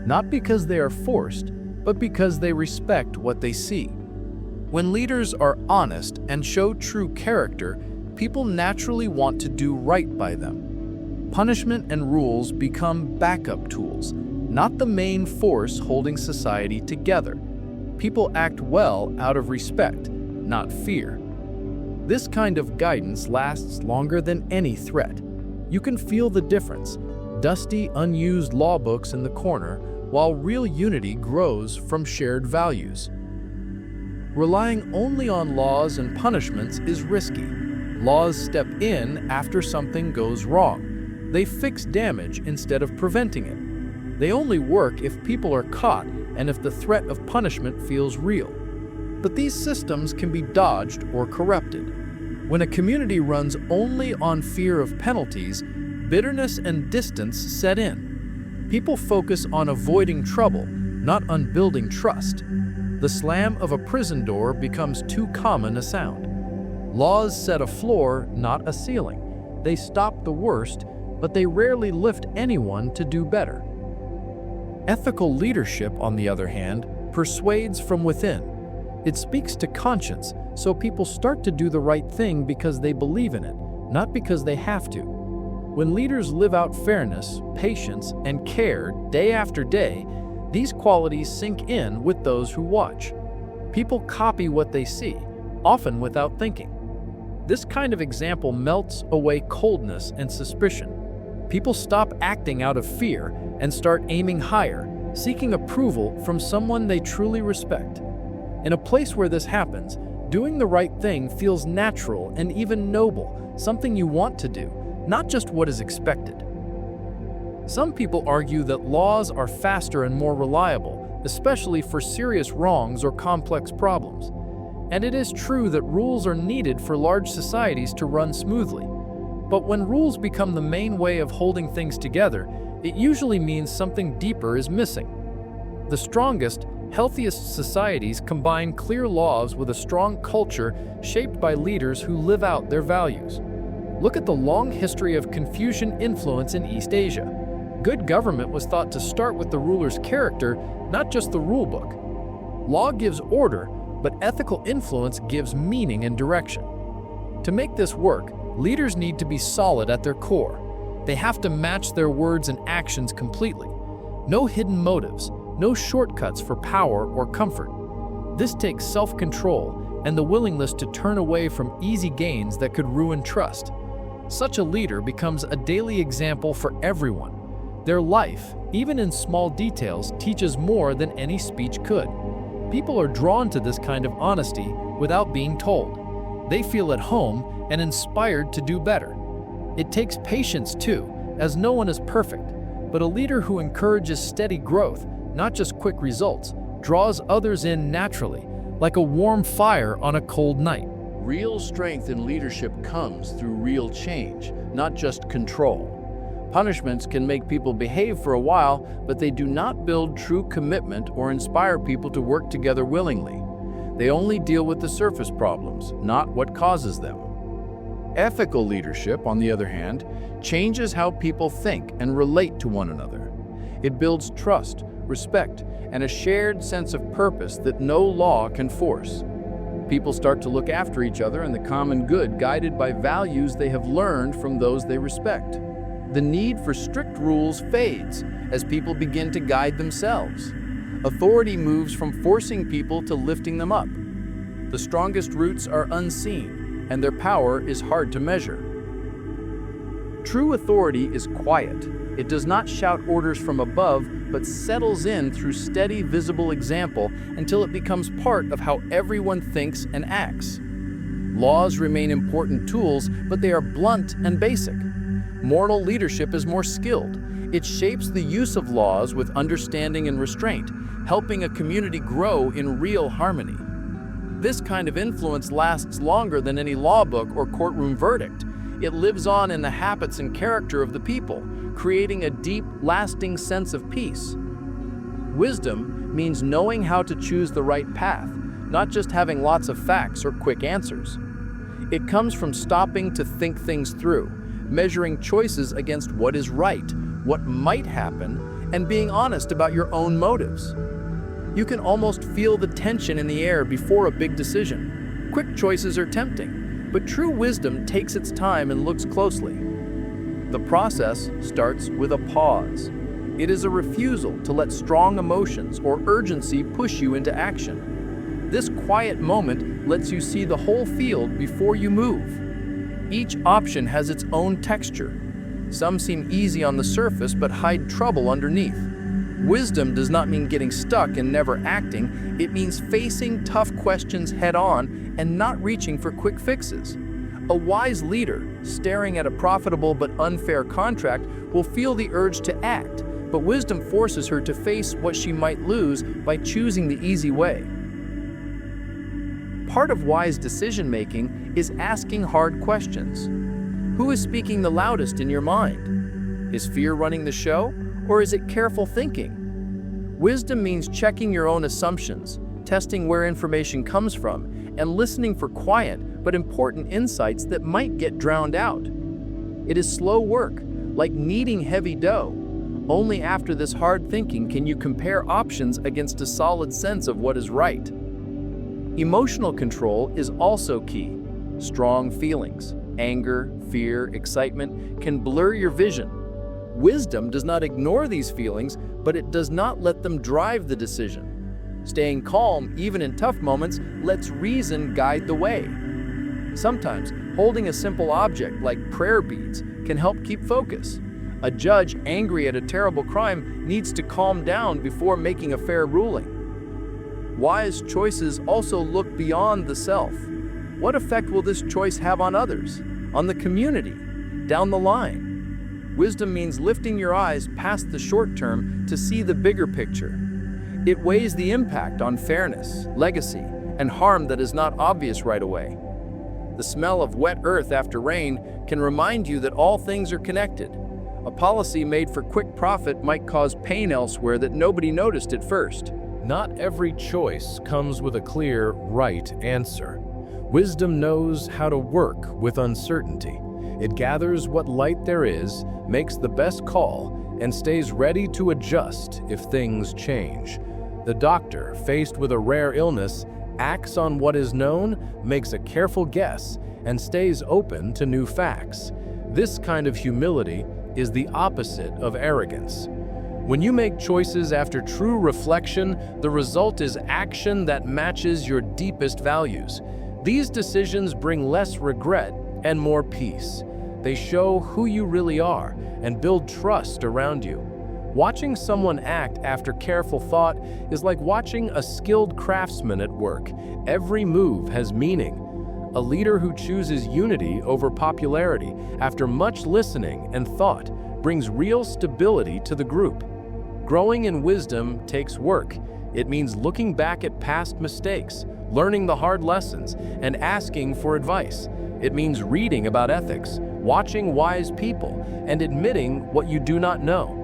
not because they are forced, but because they respect what they see. When leaders are honest and show true character, people naturally want to do right by them. Punishment and rules become backup tools, not the main force holding society together. People act well out of respect, not fear. This kind of guidance lasts longer than any threat. You can feel the difference: dusty, unused law books in the corner, while real unity grows from shared values. Relying only on laws and punishments is risky. Laws step in after something goes wrong. They fix damage instead of preventing it. They only work if people are caught and if the threat of punishment feels real. But these systems can be dodged or corrupted. When a community runs only on fear of penalties, bitterness and distance set in. People focus on avoiding trouble, not on building trust. The slam of a prison door becomes too common a sound. Laws set a floor, not a ceiling. They stop the worst, but they rarely lift anyone to do better. Ethical leadership, on the other hand, persuades from within. It speaks to conscience, so people start to do the right thing because they believe in it, not because they have to. When leaders live out fairness, patience, and care day after day, these qualities sink in with those who watch. People copy what they see, often without thinking. This kind of example melts away coldness and suspicion. People stop acting out of fear and start aiming higher, seeking approval from someone they truly respect. In a place where this happens, doing the right thing feels natural and even noble, something you want to do, not just what is expected. Some people argue that laws are faster and more reliable, especially for serious wrongs or complex problems. And it is true that rules are needed for large societies to run smoothly. But when rules become the main way of holding things together, it usually means something deeper is missing. The strongest, healthiest societies combine clear laws with a strong culture shaped by leaders who live out their values. Look at the long history of Confucian influence in East Asia. Good government was thought to start with the ruler's character, not just the rule book. Law gives order, but ethical influence gives meaning and direction. To make this work,
Leaders need to be solid at their core. They have to match their words and actions completely. No hidden motives, no shortcuts for power or comfort. This takes self-control and the willingness to turn away from easy gains that could ruin trust. Such a leader becomes a daily example for everyone. Their life, even in small details, teaches more than any speech could. People are drawn to this kind of honesty without being told. They feel at home and inspired to do better. It takes patience too, as no one is perfect, but a leader who encourages steady growth, not just quick results, draws others in naturally, like a warm fire on a cold night.
Real strength in leadership comes through real change, not just control. Punishments can make people behave for a while, but they do not build true commitment or inspire people to work together willingly. They only deal with the surface problems, not what causes them. Ethical leadership, on the other hand, changes how people think and relate to one another. It builds trust, respect, and a shared sense of purpose that no law can force. People start to look after each other and the common good, guided by values they have learned from those they respect. The need for strict rules fades as people begin to guide themselves. Authority moves from forcing people to lifting them up. The strongest roots are unseen, and their power is hard to measure. True authority is quiet. It does not shout orders from above, but settles in through steady, visible example until it becomes part of how everyone thinks and acts. Laws remain important tools, but they are blunt and basic. Moral leadership is more skilled. It shapes the use of laws with understanding and restraint, helping a community grow in real harmony. This kind of influence lasts longer than any law book or courtroom verdict. It lives on in the habits and character of the people, creating a deep, lasting sense of peace. Wisdom means knowing how to choose the right path, not just having lots of facts or quick answers. It comes from stopping to think things through, measuring choices against what is right, what might happen, and being honest about your own motives. You can almost feel the tension in the air before a big decision. Quick choices are tempting, but true wisdom takes its time and looks closely. The process starts with a pause. It is a refusal to let strong emotions or urgency push you into action. This quiet moment lets you see the whole field before you move. Each option has its own texture. Some seem easy on the surface but hide trouble underneath. Wisdom does not mean getting stuck and never acting. It means facing tough questions head-on and not reaching for quick fixes. A wise leader, staring at a profitable but unfair contract, will feel the urge to act, but wisdom forces her to face what she might lose by choosing the easy way. Part of wise decision-making is asking hard questions. Who is speaking the loudest in your mind? Is fear running the show, or is it careful thinking? Wisdom means checking your own assumptions, testing where information comes from, and listening for quiet but important insights that might get drowned out. It is slow work, like kneading heavy dough. Only after this hard thinking can you compare options against a solid sense of what is right. Emotional control is also key. Strong feelings, anger, fear, excitement, can blur your vision. Wisdom does not ignore these feelings, but it does not let them drive the decision. Staying calm, even in tough moments, lets reason guide the way. Sometimes, holding a simple object like prayer beads can help keep focus. A judge angry at a terrible crime needs to calm down before making a fair ruling. Wise choices also look beyond the self. What effect will this choice have on others, on the community, down the line? Wisdom means lifting your eyes past the short term to see the bigger picture. It weighs the impact on fairness, legacy, and harm that is not obvious right away. The smell of wet earth after rain can remind you that all things are connected. A policy made for quick profit might cause pain elsewhere that nobody noticed at first.
Not every choice comes with a clear, right answer. Wisdom knows how to work with uncertainty. It gathers what light there is, makes the best call, and stays ready to adjust if things change. The doctor, faced with a rare illness, acts on what is known, makes a careful guess, and stays open to new facts. This kind of humility is the opposite of arrogance. When you make choices after true reflection, the result is action that matches your deepest values. These decisions bring less regret and more peace. They show who you really are and build trust around you. Watching someone act after careful thought is like watching a skilled craftsman at work. Every move has meaning. A leader who chooses unity over popularity after much listening and thought brings real stability to the group. Growing in wisdom takes work. It means looking back at past mistakes, learning the hard lessons, and asking for advice. It means reading about ethics, watching wise people, and admitting what you do not know.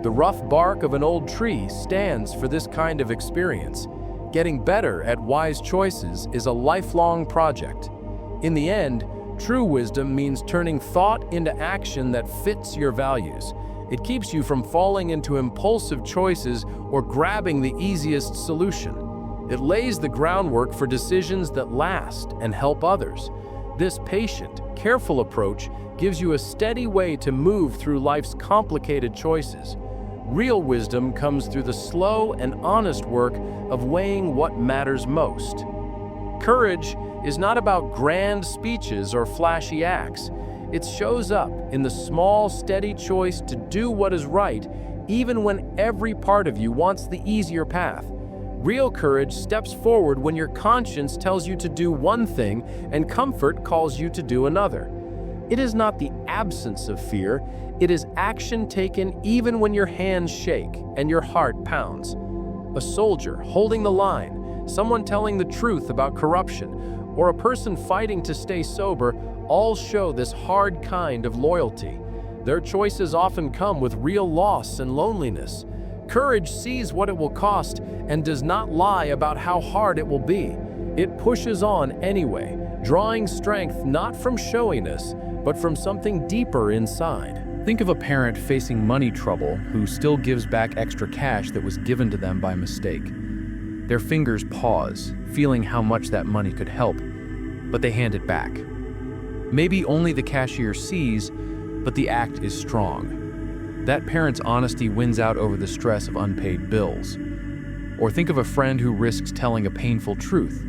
The rough bark of an old tree stands for this kind of experience. Getting better at wise choices is a lifelong project. In the end, true wisdom means turning thought into action that fits your values. It keeps you from falling into impulsive choices or grabbing the easiest solution. It lays the groundwork for decisions that last and help others. This patient, careful approach gives you a steady way to move through life's complicated choices. Real wisdom comes through the slow and honest work of weighing what matters most. Courage is not about grand speeches or flashy acts. It shows up in the small, steady choice to do what is right, even when every part of you wants the easier path. Real courage steps forward when your conscience tells you to do one thing and comfort calls you to do another. It is not the absence of fear, it is action taken even when your hands shake and your heart pounds. A soldier holding the line, someone telling the truth about corruption, or a person fighting to stay sober all show this hard kind of loyalty. Their choices often come with real loss and loneliness. Courage sees what it will cost and does not lie about how hard it will be. It pushes on anyway, drawing strength not from showiness, but from something deeper inside.
Think of a parent facing money trouble who still gives back extra cash that was given to them by mistake. Their fingers pause, feeling how much that money could help, but they hand it back. Maybe only the cashier sees, but the act is strong. That parent's honesty wins out over the stress of unpaid bills. Or think of a friend who risks telling a painful truth.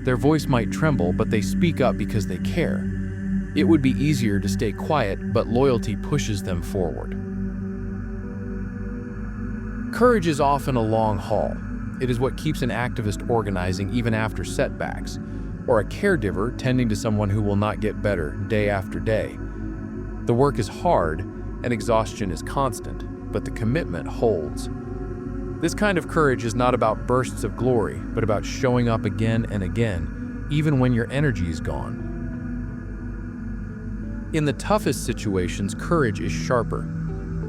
Their voice might tremble, but they speak up because they care. It would be easier to stay quiet, but loyalty pushes them forward. Courage is often a long haul. It is what keeps an activist organizing even after setbacks, or a caregiver tending to someone who will not get better day after day. The work is hard, and exhaustion is constant, but the commitment holds. This kind of courage is not about bursts of glory, but about showing up again and again, even when your energy is gone. In the toughest situations, courage is sharper.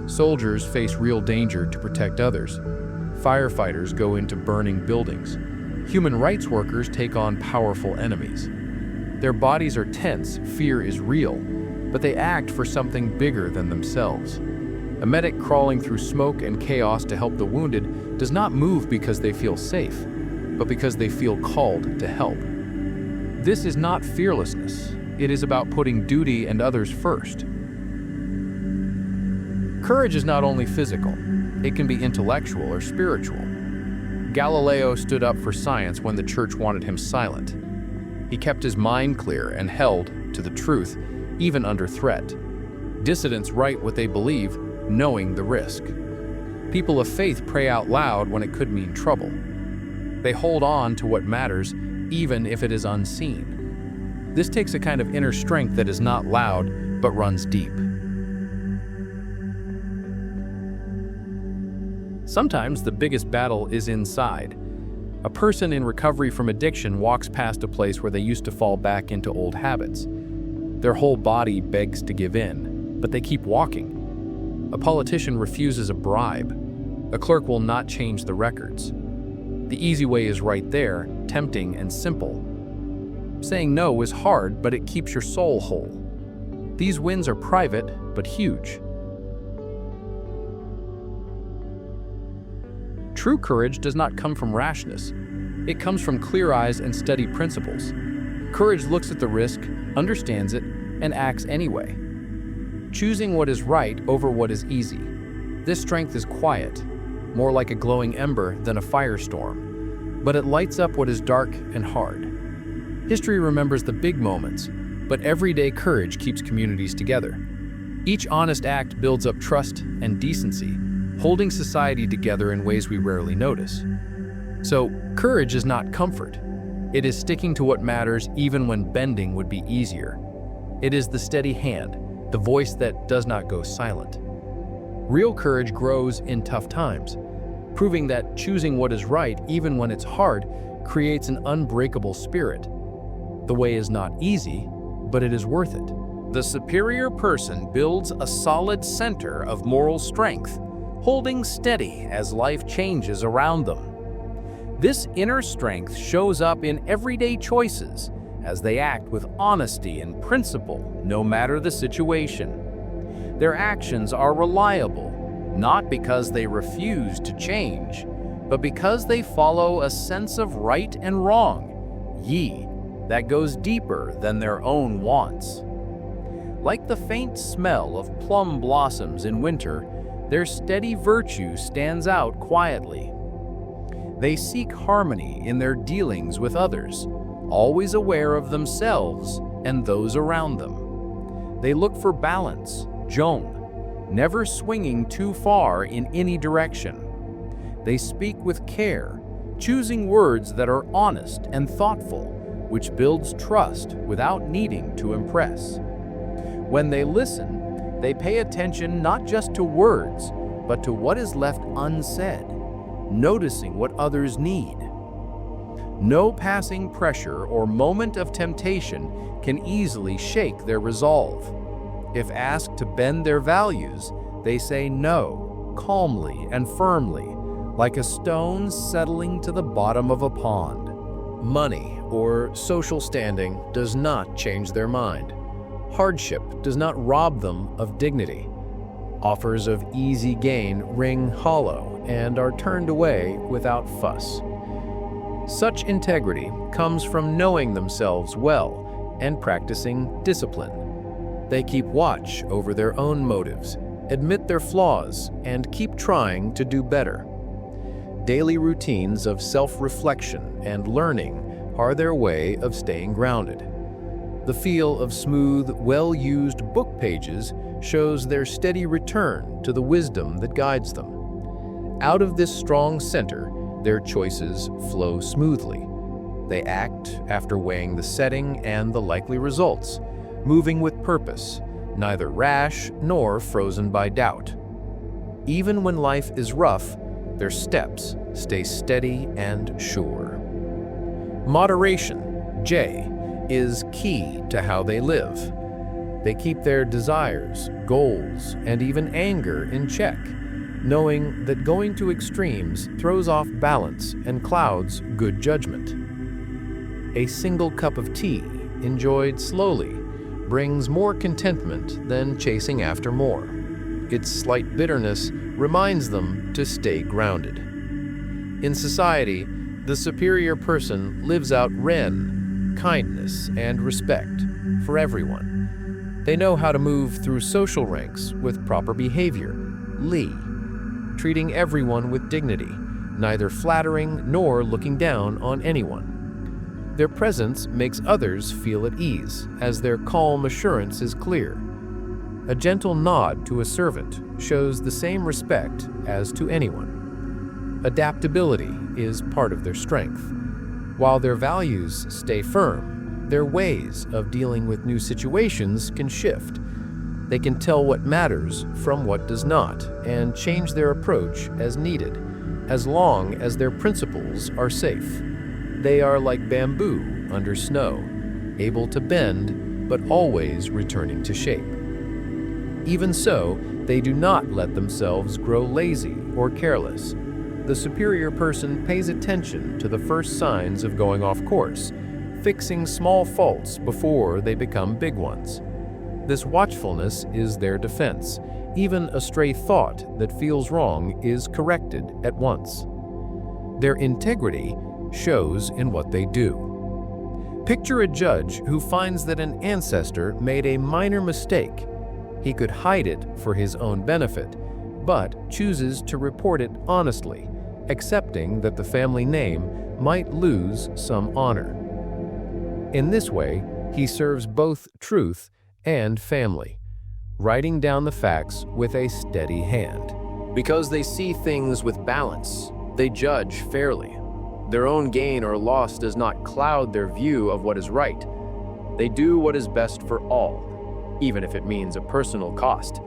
Soldiers face real danger to protect others. Firefighters go into burning buildings. Human rights workers take on powerful enemies. Their bodies are tense, fear is real, but they act for something bigger than themselves. A medic crawling through smoke and chaos to help the wounded does not move because they feel safe, but because they feel called to help. This is not fearlessness. It is about putting duty and others first. Courage is not only physical, it can be intellectual or spiritual. Galileo stood up for science when the church wanted him silent. He kept his mind clear and held to the truth, even under threat. Dissidents write what they believe, knowing the risk. People of faith pray out loud when it could mean trouble. They hold on to what matters, even if it is unseen. This takes a kind of inner strength that is not loud, but runs deep. Sometimes the biggest battle is inside. A person in recovery from addiction walks past a place where they used to fall back into old habits. Their whole body begs to give in, but they keep walking. A politician refuses a bribe. A clerk will not change the records. The easy way is right there, tempting and simple. Saying no is hard, but it keeps your soul whole. These wins are private, but huge. True courage does not come from rashness.
It comes from clear eyes and steady principles. Courage looks at the risk, understands it, and acts anyway, choosing what is right over what is easy. This strength is quiet, more like a glowing ember than a firestorm, but it lights up what is dark and hard. History remembers the big moments, but everyday courage keeps communities together. Each honest act builds up trust and decency, holding society together in ways we rarely notice. So, courage is not comfort. It is sticking to what matters even when bending would be easier. It is the steady hand, the voice that does not go silent. Real courage grows in tough times, proving that choosing what is right, even when it's hard, creates an unbreakable spirit. The way is not easy, but it is worth it.
The superior person builds a solid center of moral strength, holding steady as life changes around them. This inner strength shows up in everyday choices as they act with honesty and principle, no matter the situation. Their actions are reliable, not because they refuse to change, but because they follow a sense of right and wrong, yi, that goes deeper than their own wants. Like the faint smell of plum blossoms in winter, their steady virtue stands out quietly. They seek harmony in their dealings with others, always aware of themselves and those around them. They look for balance, Zhou, never swinging too far in any direction. They speak with care, choosing words that are honest and thoughtful, which builds trust without needing to impress. When they listen, they pay attention not just to words, but to what is left unsaid, noticing what others need. No passing pressure or moment of temptation can easily shake their resolve. If asked to bend their values, they say no, calmly and firmly, like a stone settling to the bottom of a pond.
Money or social standing does not change their mind. Hardship does not rob them of dignity. Offers of easy gain ring hollow and are turned away without fuss. Such integrity comes from knowing themselves well and practicing discipline. They keep watch over their own motives, admit their flaws, and keep trying to do better. Daily routines of self-reflection and learning are their way of staying grounded. The feel of smooth, well-used book pages shows their steady return to the wisdom that guides them. Out of this strong center, their choices flow smoothly. They act after weighing the setting and the likely results, moving with purpose, neither rash nor frozen by doubt. Even when life is rough, their steps stay steady and sure. Moderation, J, is key to how they live. They keep their desires, goals, and even anger in check, knowing that going to extremes throws off balance and clouds good judgment. A single cup of tea, enjoyed slowly, brings more contentment than chasing after more. Its slight bitterness reminds them to stay grounded. In society, the superior person lives out Ren, kindness and respect for everyone. They know how to move through social ranks with proper behavior, Li, treating everyone with dignity, neither flattering nor looking down on anyone. Their presence makes others feel at ease, as their calm assurance is clear. A gentle nod to a servant shows the same respect as to anyone. Adaptability is part of their strength. While their values stay firm, their ways of dealing with new situations can shift. They can tell what matters from what does not, and change their approach as needed, as long as their principles are safe. They are like bamboo under snow, able to bend, but always returning to shape. Even so, they do not let themselves grow lazy or careless. The superior person pays attention to the first signs of going off course, fixing small faults before they become big ones. This watchfulness is their defense. Even a stray thought that feels wrong is corrected at once. Their integrity shows in what they do. Picture a judge who finds that an ancestor made a minor mistake. He could hide it for his own benefit, but chooses to report it honestly, accepting that the family name might lose some honor. In this way, he serves both truth and family, writing down the facts with a steady hand.
Because they see things with balance, they judge fairly. Their own gain or loss does not cloud their view of what is right. They do what is best for all, even if it means a personal cost.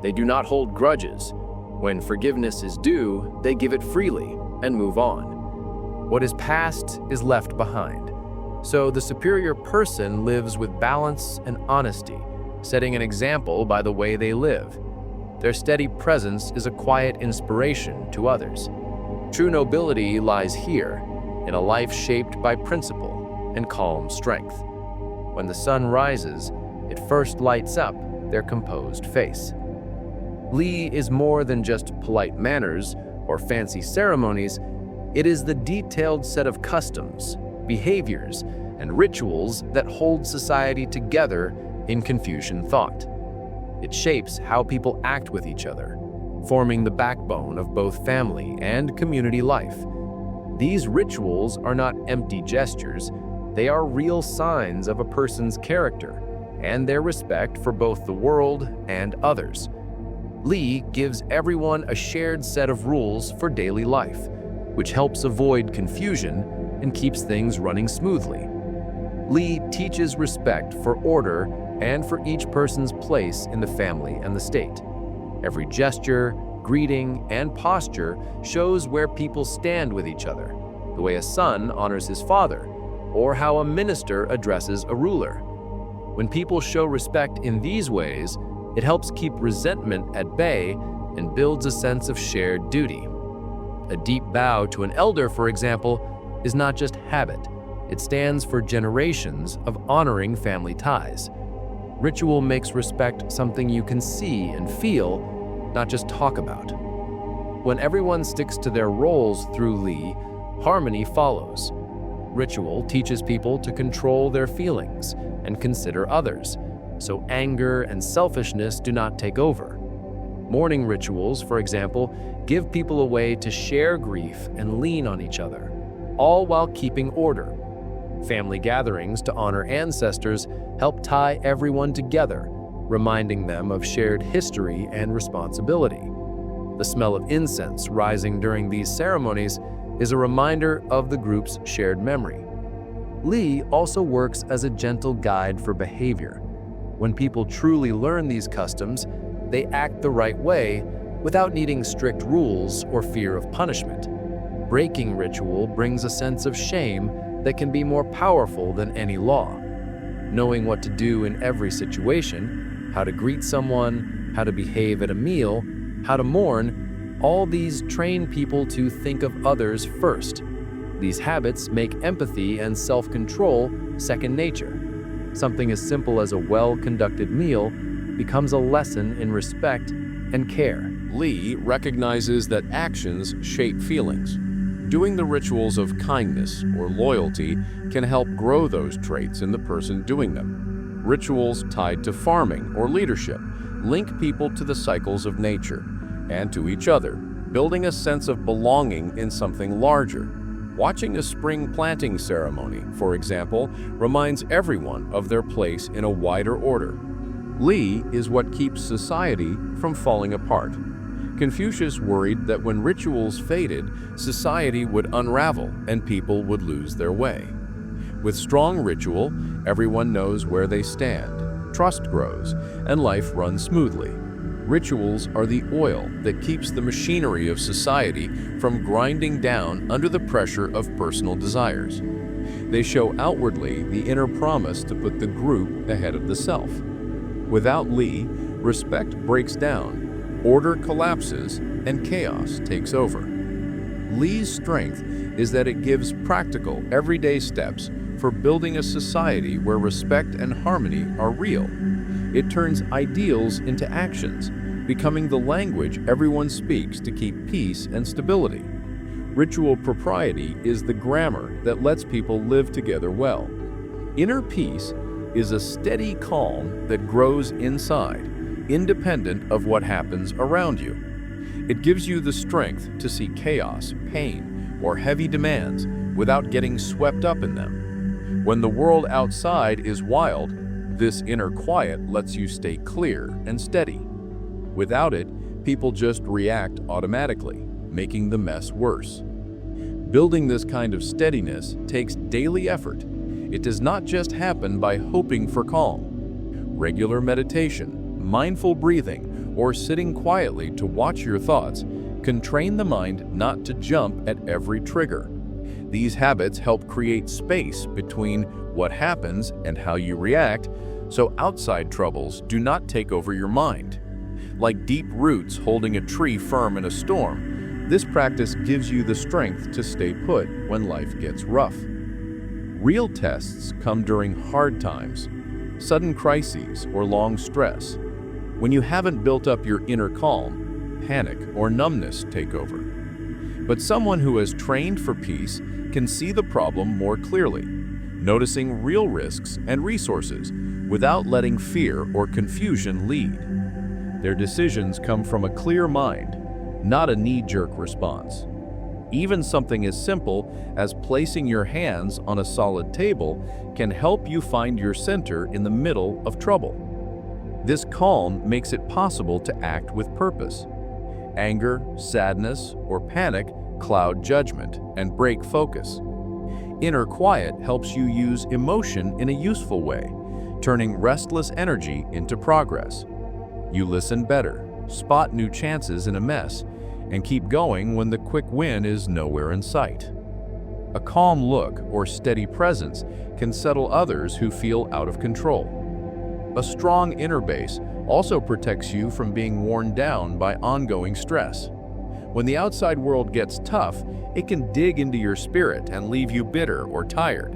They do not hold grudges. When forgiveness is due, they give it freely and move on. What is past is left behind. So the superior person lives with balance and honesty, setting an example by the way they live. Their steady presence is a quiet inspiration to others. True nobility lies here, in a life shaped by principle and calm strength. When the sun rises, it first lights up their composed face. Li is more than just polite manners or fancy ceremonies. It is the detailed set of customs, behaviors, and rituals that hold society together in Confucian thought. It shapes how people act with each other, forming the backbone of both family and community life. These rituals are not empty gestures, they are real signs of a person's character and their respect for both the world and others. Li gives everyone a shared set of rules for daily life, which helps avoid confusion and keeps things running smoothly. Li teaches respect for order and for each person's place in the family and the state. Every gesture, greeting, and posture shows where people stand with each other, the way a son honors his father, or how a minister addresses a ruler. When people show respect in these ways, it helps keep resentment at bay and builds a sense of shared duty. A deep bow to an elder, for example, is not just habit. It stands for generations of honoring family ties. Ritual makes respect something you can see and feel, not just talk about. When everyone sticks to their roles through Li, harmony follows. Ritual teaches people to control their feelings and consider others, so anger and selfishness do not take over. Mourning rituals, for example, give people a way to share grief and lean on each other, all while keeping order. Family gatherings to honor ancestors help tie everyone together, reminding them of shared history and responsibility. The smell of incense rising during these ceremonies is a reminder of the group's shared memory. Li also works as a gentle guide for behavior. When people truly learn these customs, they act the right way without needing strict rules or fear of punishment. Breaking ritual brings a sense of shame that can be more powerful than any law. Knowing what to do in every situation, how to greet someone, how to behave at a meal, how to mourn, all these train people to think of others first. These habits make empathy and self-control second nature. Something as simple as a well-conducted meal becomes a lesson in respect and care.
Li recognizes that actions shape feelings. Doing the rituals of kindness or loyalty can help grow those traits in the person doing them. Rituals tied to farming or leadership link people to the cycles of nature and to each other, building a sense of belonging in something larger. Watching a spring planting ceremony, for example, reminds everyone of their place in a wider order. Li is what keeps society from falling apart. Confucius worried that when rituals faded, society would unravel and people would lose their way. With strong ritual, everyone knows where they stand, trust grows, and life runs smoothly. Rituals are the oil that keeps the machinery of society from grinding down under the pressure of personal desires. They show outwardly the inner promise to put the group ahead of the self. Without Li, respect breaks down, order collapses, and chaos takes over. Li's strength is that it gives practical, everyday steps for building a society where respect and harmony are real. It turns ideals into actions, becoming the language everyone speaks to keep peace and stability. Ritual propriety is the grammar that lets people live together well. Inner peace is a steady calm that grows inside, independent of what happens around you. It gives you the strength to see chaos, pain, or heavy demands without getting swept up in them. When the world outside is wild, this inner quiet lets you stay clear and steady. Without it, people just react automatically, making the mess worse. Building this kind of steadiness takes daily effort. It does not just happen by hoping for calm. Regular meditation, mindful breathing, or sitting quietly to watch your thoughts can train the mind not to jump at every trigger. These habits help create space between what happens and how you react, so outside troubles do not take over your mind. Like deep roots holding a tree firm in a storm, this practice gives you the strength to stay put when life gets rough. Real tests come during hard times, sudden crises, or long stress. When you haven't built up your inner calm, panic or numbness take over. But someone who has trained for peace can see the problem more clearly, noticing real risks and resources without letting fear or confusion lead. Their decisions come from a clear mind, not a knee-jerk response. Even something as simple as placing your hands on a solid table can help you find your center in the middle of trouble. This calm makes it possible to act with purpose. Anger, sadness, or panic cloud judgment and break focus. Inner quiet helps you use emotion in a useful way, turning restless energy into progress. You listen better, spot new chances in a mess, and keep going when the quick win is nowhere in sight. A calm look or steady presence can settle others who feel out of control. A strong inner base also protects you from being worn down by ongoing stress. When the outside world gets tough, it can dig into your spirit and leave you bitter or tired.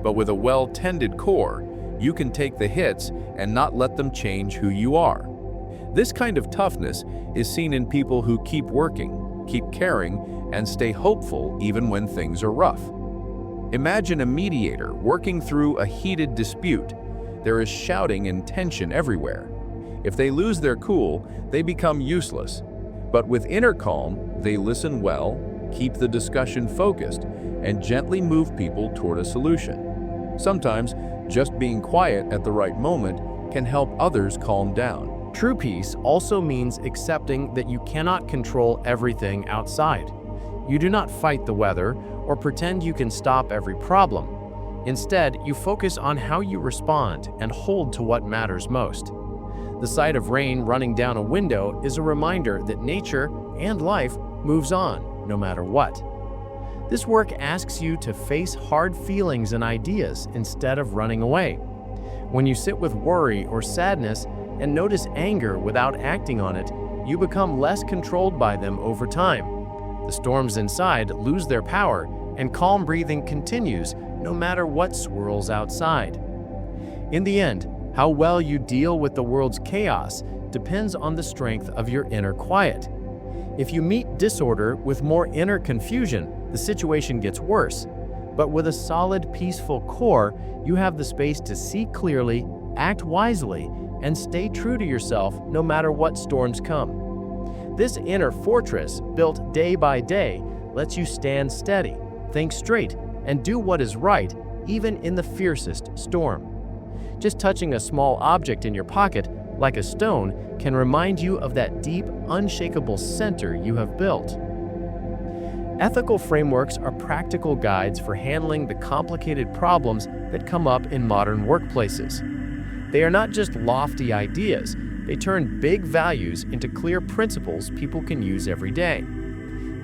But with a well-tended core, you can take the hits and not let them change who you are. This kind of toughness is seen in people who keep working, keep caring, and stay hopeful even when things are rough. Imagine a mediator working through a heated dispute. There is shouting and tension everywhere. If they lose their cool, they become useless. But with inner calm, they listen well, keep the discussion focused, and gently move people toward a solution. Sometimes, just being quiet at the right moment can help others calm down.
True peace also means accepting that you cannot control everything outside. You do not fight the weather or pretend you can stop every problem. Instead, you focus on how you respond and hold to what matters most. The sight of rain running down a window is a reminder that nature and life moves on, no matter what. This work asks you to face hard feelings and ideas instead of running away. When you sit with worry or sadness and notice anger without acting on it, you become less controlled by them over time. The storms inside lose their power, and calm breathing continues no matter what swirls outside. In the end, how well you deal with the world's chaos depends on the strength of your inner quiet. If you meet disorder with more inner confusion, the situation gets worse. But with a solid, peaceful core, you have the space to see clearly, act wisely, and stay true to yourself no matter what storms come. This inner fortress, built day by day, lets you stand steady, think straight, and do what is right, even in the fiercest storm. Just touching a small object in your pocket, like a stone, can remind you of that deep, unshakable center you have built. Ethical frameworks are practical guides for handling the complicated problems that come up in modern workplaces. They are not just lofty ideas, they turn big values into clear principles people can use every day.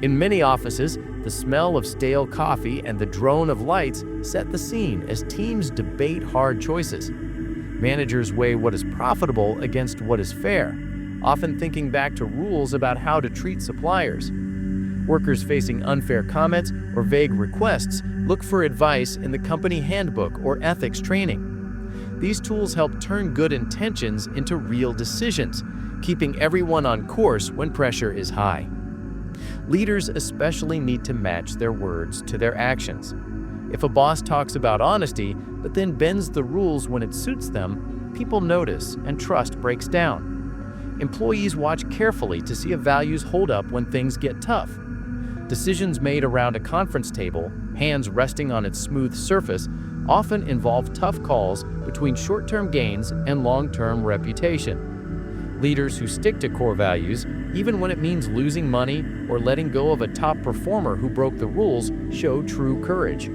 In many offices, the smell of stale coffee and the drone of lights set the scene as teams debate hard choices. Managers weigh what is profitable against what is fair, often thinking back to rules about how to treat suppliers. Workers facing unfair comments or vague requests look for advice in the company handbook or ethics training. These tools help turn good intentions into real decisions, keeping everyone on course when pressure is high. Leaders especially need to match their words to their actions. If a boss talks about honesty, but then bends the rules when it suits them, people notice and trust breaks down. Employees watch carefully to see if values hold up when things get tough. Decisions made around a conference table, hands resting on its smooth surface, often involve tough calls between short-term gains and long-term reputation. Leaders who stick to core values, even when it means losing money or letting go of a top performer who broke the rules, show true courage.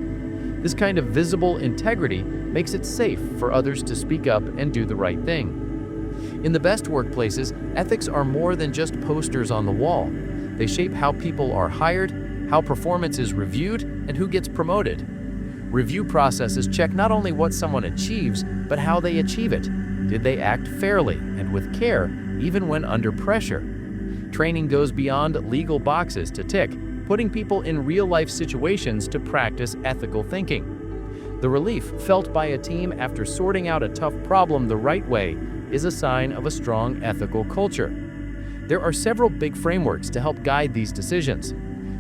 This kind of visible integrity makes it safe for others to speak up and do the right thing. In the best workplaces, ethics are more than just posters on the wall. They shape how people are hired, how performance is reviewed, and who gets promoted. Review processes check not only what someone achieves, but how they achieve it. Did they act fairly and with care, even when under pressure? Training goes beyond legal boxes to tick, putting people in real-life situations to practice ethical thinking. The relief felt by a team after sorting out a tough problem the right way is a sign of a strong ethical culture. There are several big frameworks to help guide these decisions.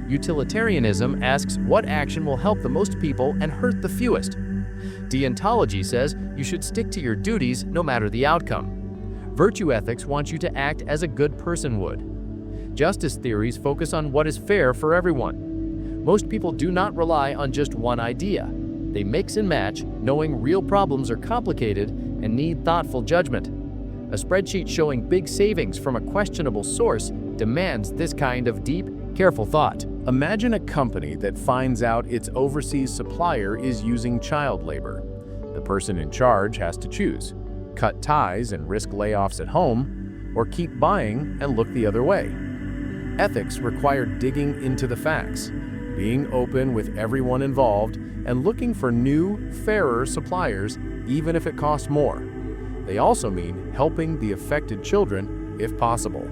Utilitarianism asks what action will help the most people and hurt the fewest. Deontology says you should stick to your duties no matter the outcome. Virtue ethics wants you to act as a good person would. Justice theories focus on what is fair for everyone. Most people do not rely on just one idea. They mix and match, knowing real problems are complicated and need thoughtful judgment. A spreadsheet showing big savings from a questionable source demands this kind of deep, careful thought.
Imagine a company that finds out its overseas supplier is using child labor. The person in charge has to choose: cut ties and risk layoffs at home, or keep buying and look the other way. Ethics require digging into the facts, being open with everyone involved, and looking for new, fairer suppliers, even if it costs more. They also mean helping the affected children, if possible.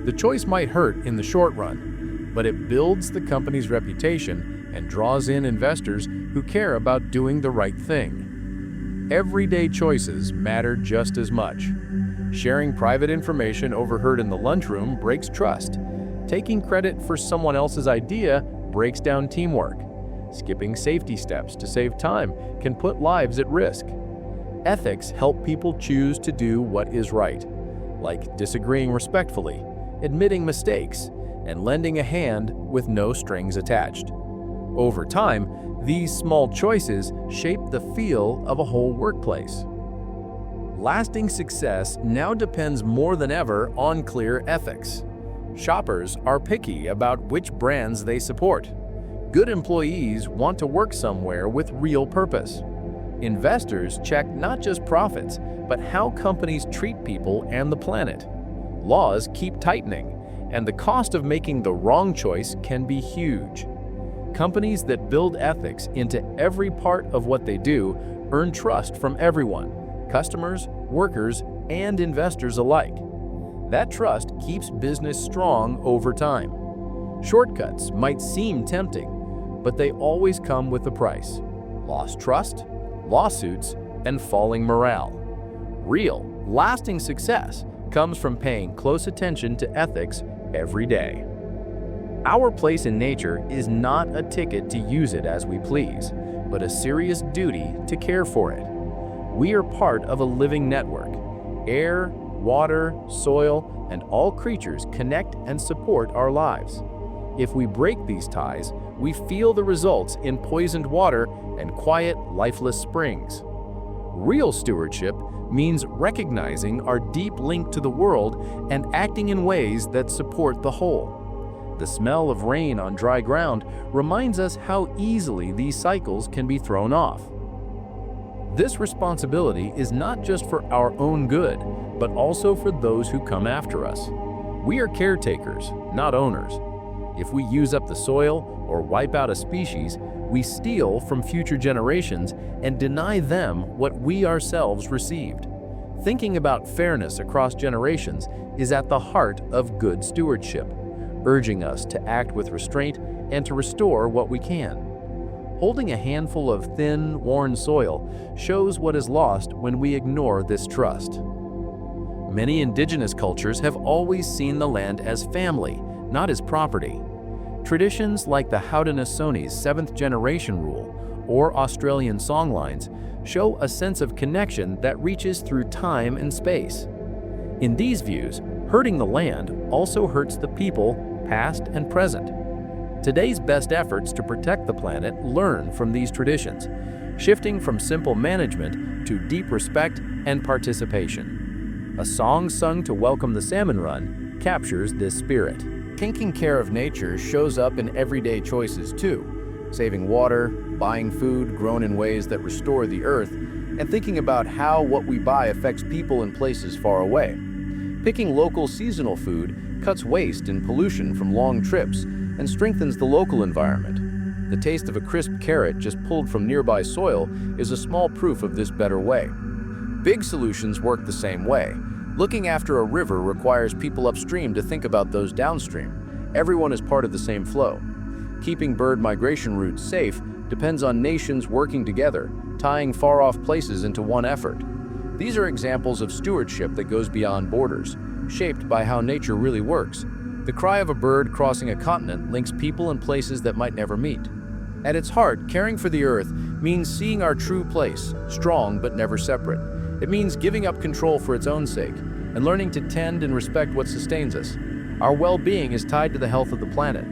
The choice might hurt in the short run, but it builds the company's reputation and draws in investors who care about doing the right thing. Everyday choices matter just as much. Sharing private information overheard in the lunchroom breaks trust. Taking credit for someone else's idea breaks down teamwork. Skipping safety steps to save time can put lives at risk. Ethics help people choose to do what is right, like disagreeing respectfully, admitting mistakes, and lending a hand with no strings attached. Over time, these small choices shape the feel of a whole workplace. Lasting success now depends more than ever on clear ethics. Shoppers are picky about which brands they support. Good employees want to work somewhere with real purpose. Investors check not just profits, but how companies treat people and the planet. Laws keep tightening, and the cost of making the wrong choice can be huge. Companies that build ethics into every part of what they do earn trust from everyone, customers, workers, and investors alike. That trust keeps business strong over time. Shortcuts might seem tempting, but they always come with a price: lost trust, lawsuits, and falling morale. Real, lasting success comes from paying close attention to ethics every day. Our place in nature is not a ticket to use it as we please, but a serious duty to care for it. We are part of a living network. Air, water, soil, and all creatures connect and support our lives. If we break these ties, we feel the results in poisoned water and quiet, lifeless springs. Real stewardship means recognizing our deep link to the world and acting in ways that support the whole. The smell of rain on dry ground reminds us how easily these cycles can be thrown off. This responsibility is not just for our own good, but also for those who come after us. We are caretakers, not owners. If we use up the soil or wipe out a species, we steal from future generations and deny them what we ourselves received. Thinking about fairness across generations is at the heart of good stewardship, urging us to act with restraint and to restore what we can. Holding a handful of thin, worn soil shows what is lost when we ignore this trust. Many indigenous cultures have always seen the land as family, not as property.
Traditions like the Haudenosaunee 7th generation rule or Australian songlines show a sense of connection that reaches through time and space. In these views, hurting the land also hurts the people, past and present. Today's best efforts to protect the planet learn from these traditions, shifting from simple management to deep respect and participation. A song sung to welcome the salmon run captures this spirit.
Taking care of nature shows up in everyday choices too, saving water, buying food grown in ways that restore the earth, and thinking about how what we buy affects people in places far away. Picking local seasonal food cuts waste and pollution from long trips and strengthens the local environment. The taste of a crisp carrot just pulled from nearby soil is a small proof of this better way. Big solutions work the same way. Looking after a river requires people upstream to think about those downstream. Everyone is part of the same flow. Keeping bird migration routes safe depends on nations working together, tying far-off places into one effort. These are examples of stewardship that goes beyond borders, shaped by how nature really works. The cry of a bird crossing a continent links people and places that might never meet. At its heart, caring for the earth means seeing our true place, strong but never separate. It means giving up control for its own sake, and learning to tend and respect what sustains us. Our well-being is tied to the health of the planet.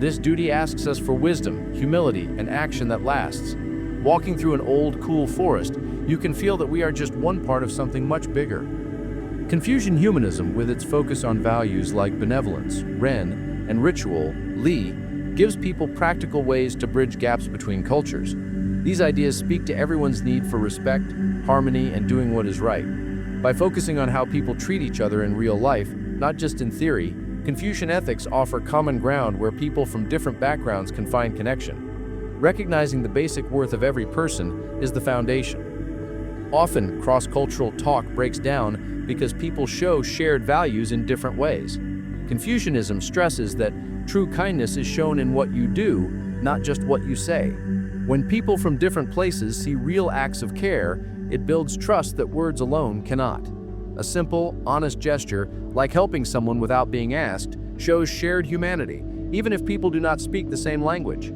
This duty asks us for wisdom, humility, and action that lasts. Walking through an old, cool forest, you can feel that we are just one part of something much bigger. Confucian humanism, with its focus on values like benevolence, Ren, and ritual, Li, gives people practical ways to bridge gaps between cultures. These ideas speak to everyone's need for respect, harmony, and doing what is right. By focusing on how people treat each other in real life, not just in theory, Confucian ethics offer common ground where people from different backgrounds can find connection. Recognizing the basic worth of every person is the foundation. Often, cross-cultural talk breaks down because people show shared values in different ways. Confucianism stresses that true kindness is shown in what you do, not just what you say. When people from different places see real acts of care, it builds trust that words alone cannot. A simple, honest gesture, like helping someone without being asked, shows shared humanity, even if people do not speak the same language.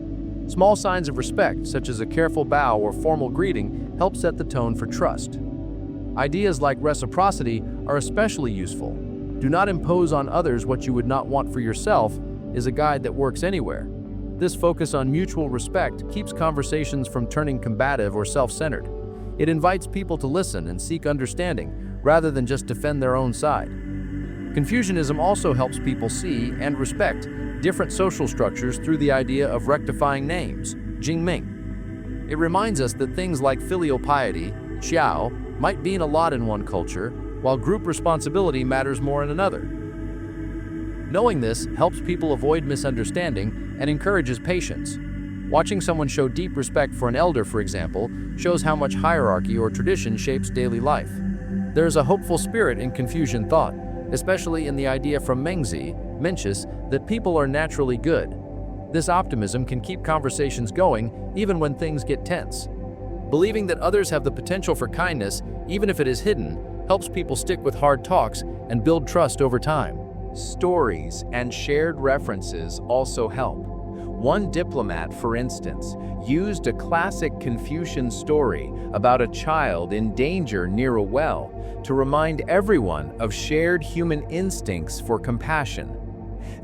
Small signs of respect, such as a careful bow or formal greeting, help set the tone for trust. Ideas like reciprocity are especially useful. Do not impose on others what you would not want for yourself is a guide that works anywhere. This focus on mutual respect keeps conversations from turning combative or self-centered. It invites people to listen and seek understanding, rather than just defend their own side. Confucianism also helps people see and respect different social structures through the idea of rectifying names, Jingming. It reminds us that things like filial piety, xiao, might mean a lot in one culture, while group responsibility matters more in another. Knowing this helps people avoid misunderstanding and encourages patience. Watching someone show deep respect for an elder, for example, shows how much hierarchy or tradition shapes daily life. There is a hopeful spirit in Confucian thought, especially in the idea from Mencius, that people are naturally good. This optimism can keep conversations going even when things get tense. Believing that others have the potential for kindness, even if it is hidden, helps people stick with hard talks and build trust over time.
Stories and shared references also help. One diplomat, for instance, used a classic Confucian story about a child in danger near a well to remind everyone of shared human instincts for compassion.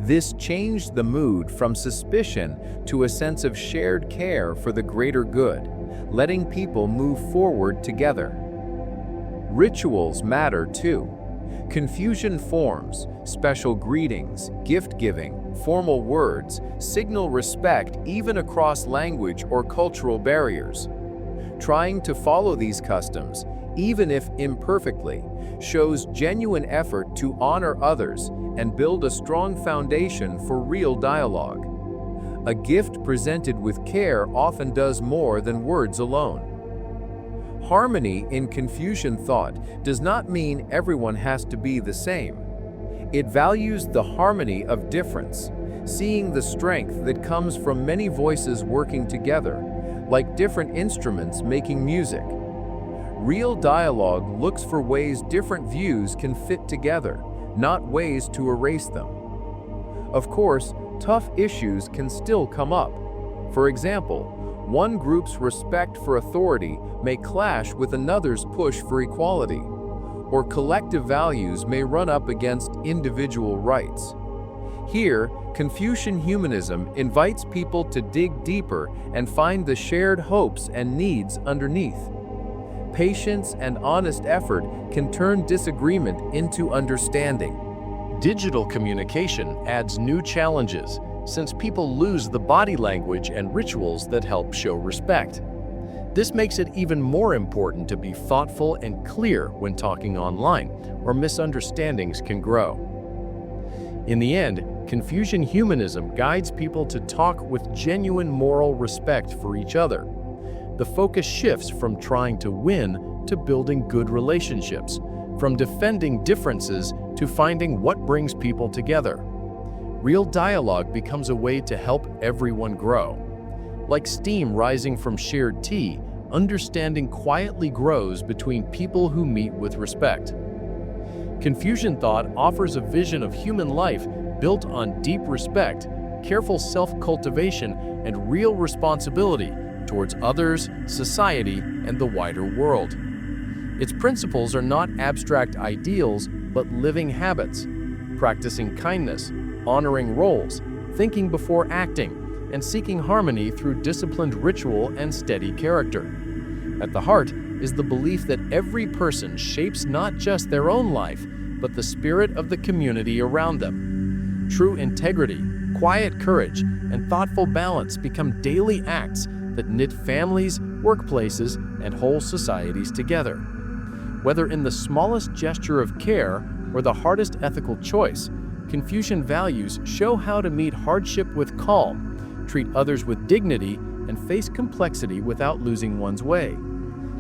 This changed the mood from suspicion to a sense of shared care for the greater good, letting people move forward together. Rituals matter too. Confucian forms, special greetings, gift-giving, formal words signal respect even across language or cultural barriers. Trying to follow these customs, even if imperfectly, shows genuine effort to honor others and build a strong foundation for real dialogue. A gift presented with care often does more than words alone. Harmony in Confucian thought does not mean everyone has to be the same. It values the harmony of difference, seeing the strength that comes from many voices working together, like different instruments making music. Real dialogue looks for ways different views can fit together, not ways to erase them. Of course, tough issues can still come up. For example, one group's respect for authority may clash with another's push for equality, or collective values may run up against individual rights. Here, Confucian humanism invites people to dig deeper and find the shared hopes and needs underneath. Patience and honest effort can turn disagreement into understanding.
Digital communication adds new challenges, since people lose the body language and rituals that help show respect. This makes it even more important to be thoughtful and clear when talking online, or misunderstandings can grow. In the end, Confucian humanism guides people to talk with genuine moral respect for each other. The focus shifts from trying to win to building good relationships, from defending differences to finding what brings people together. Real dialogue becomes a way to help everyone grow. Like steam rising from shared tea, understanding quietly grows between people who meet with respect. Confucian thought offers a vision of human life built on deep respect, careful self-cultivation, and real responsibility towards others, society, and the wider world. Its principles are not abstract ideals, but living habits, practicing kindness, honoring roles, thinking before acting, and seeking harmony through disciplined ritual and steady character. At the heart is the belief that every person shapes not just their own life, but the spirit of the community around them. True integrity, quiet courage, and thoughtful balance become daily acts that knit families, workplaces, and whole societies together. Whether in the smallest gesture of care or the hardest ethical choice, Confucian values show how to meet hardship with calm, treat others with dignity, and face complexity without losing one's way.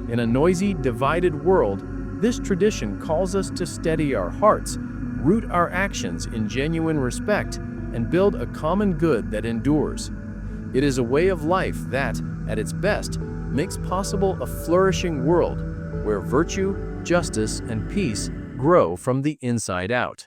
In a noisy, divided world, this tradition calls us to steady our hearts, root our actions in genuine respect, and build a common good that endures. It is a way of life that, at its best, makes possible a flourishing world where virtue, justice, and peace grow from the inside out.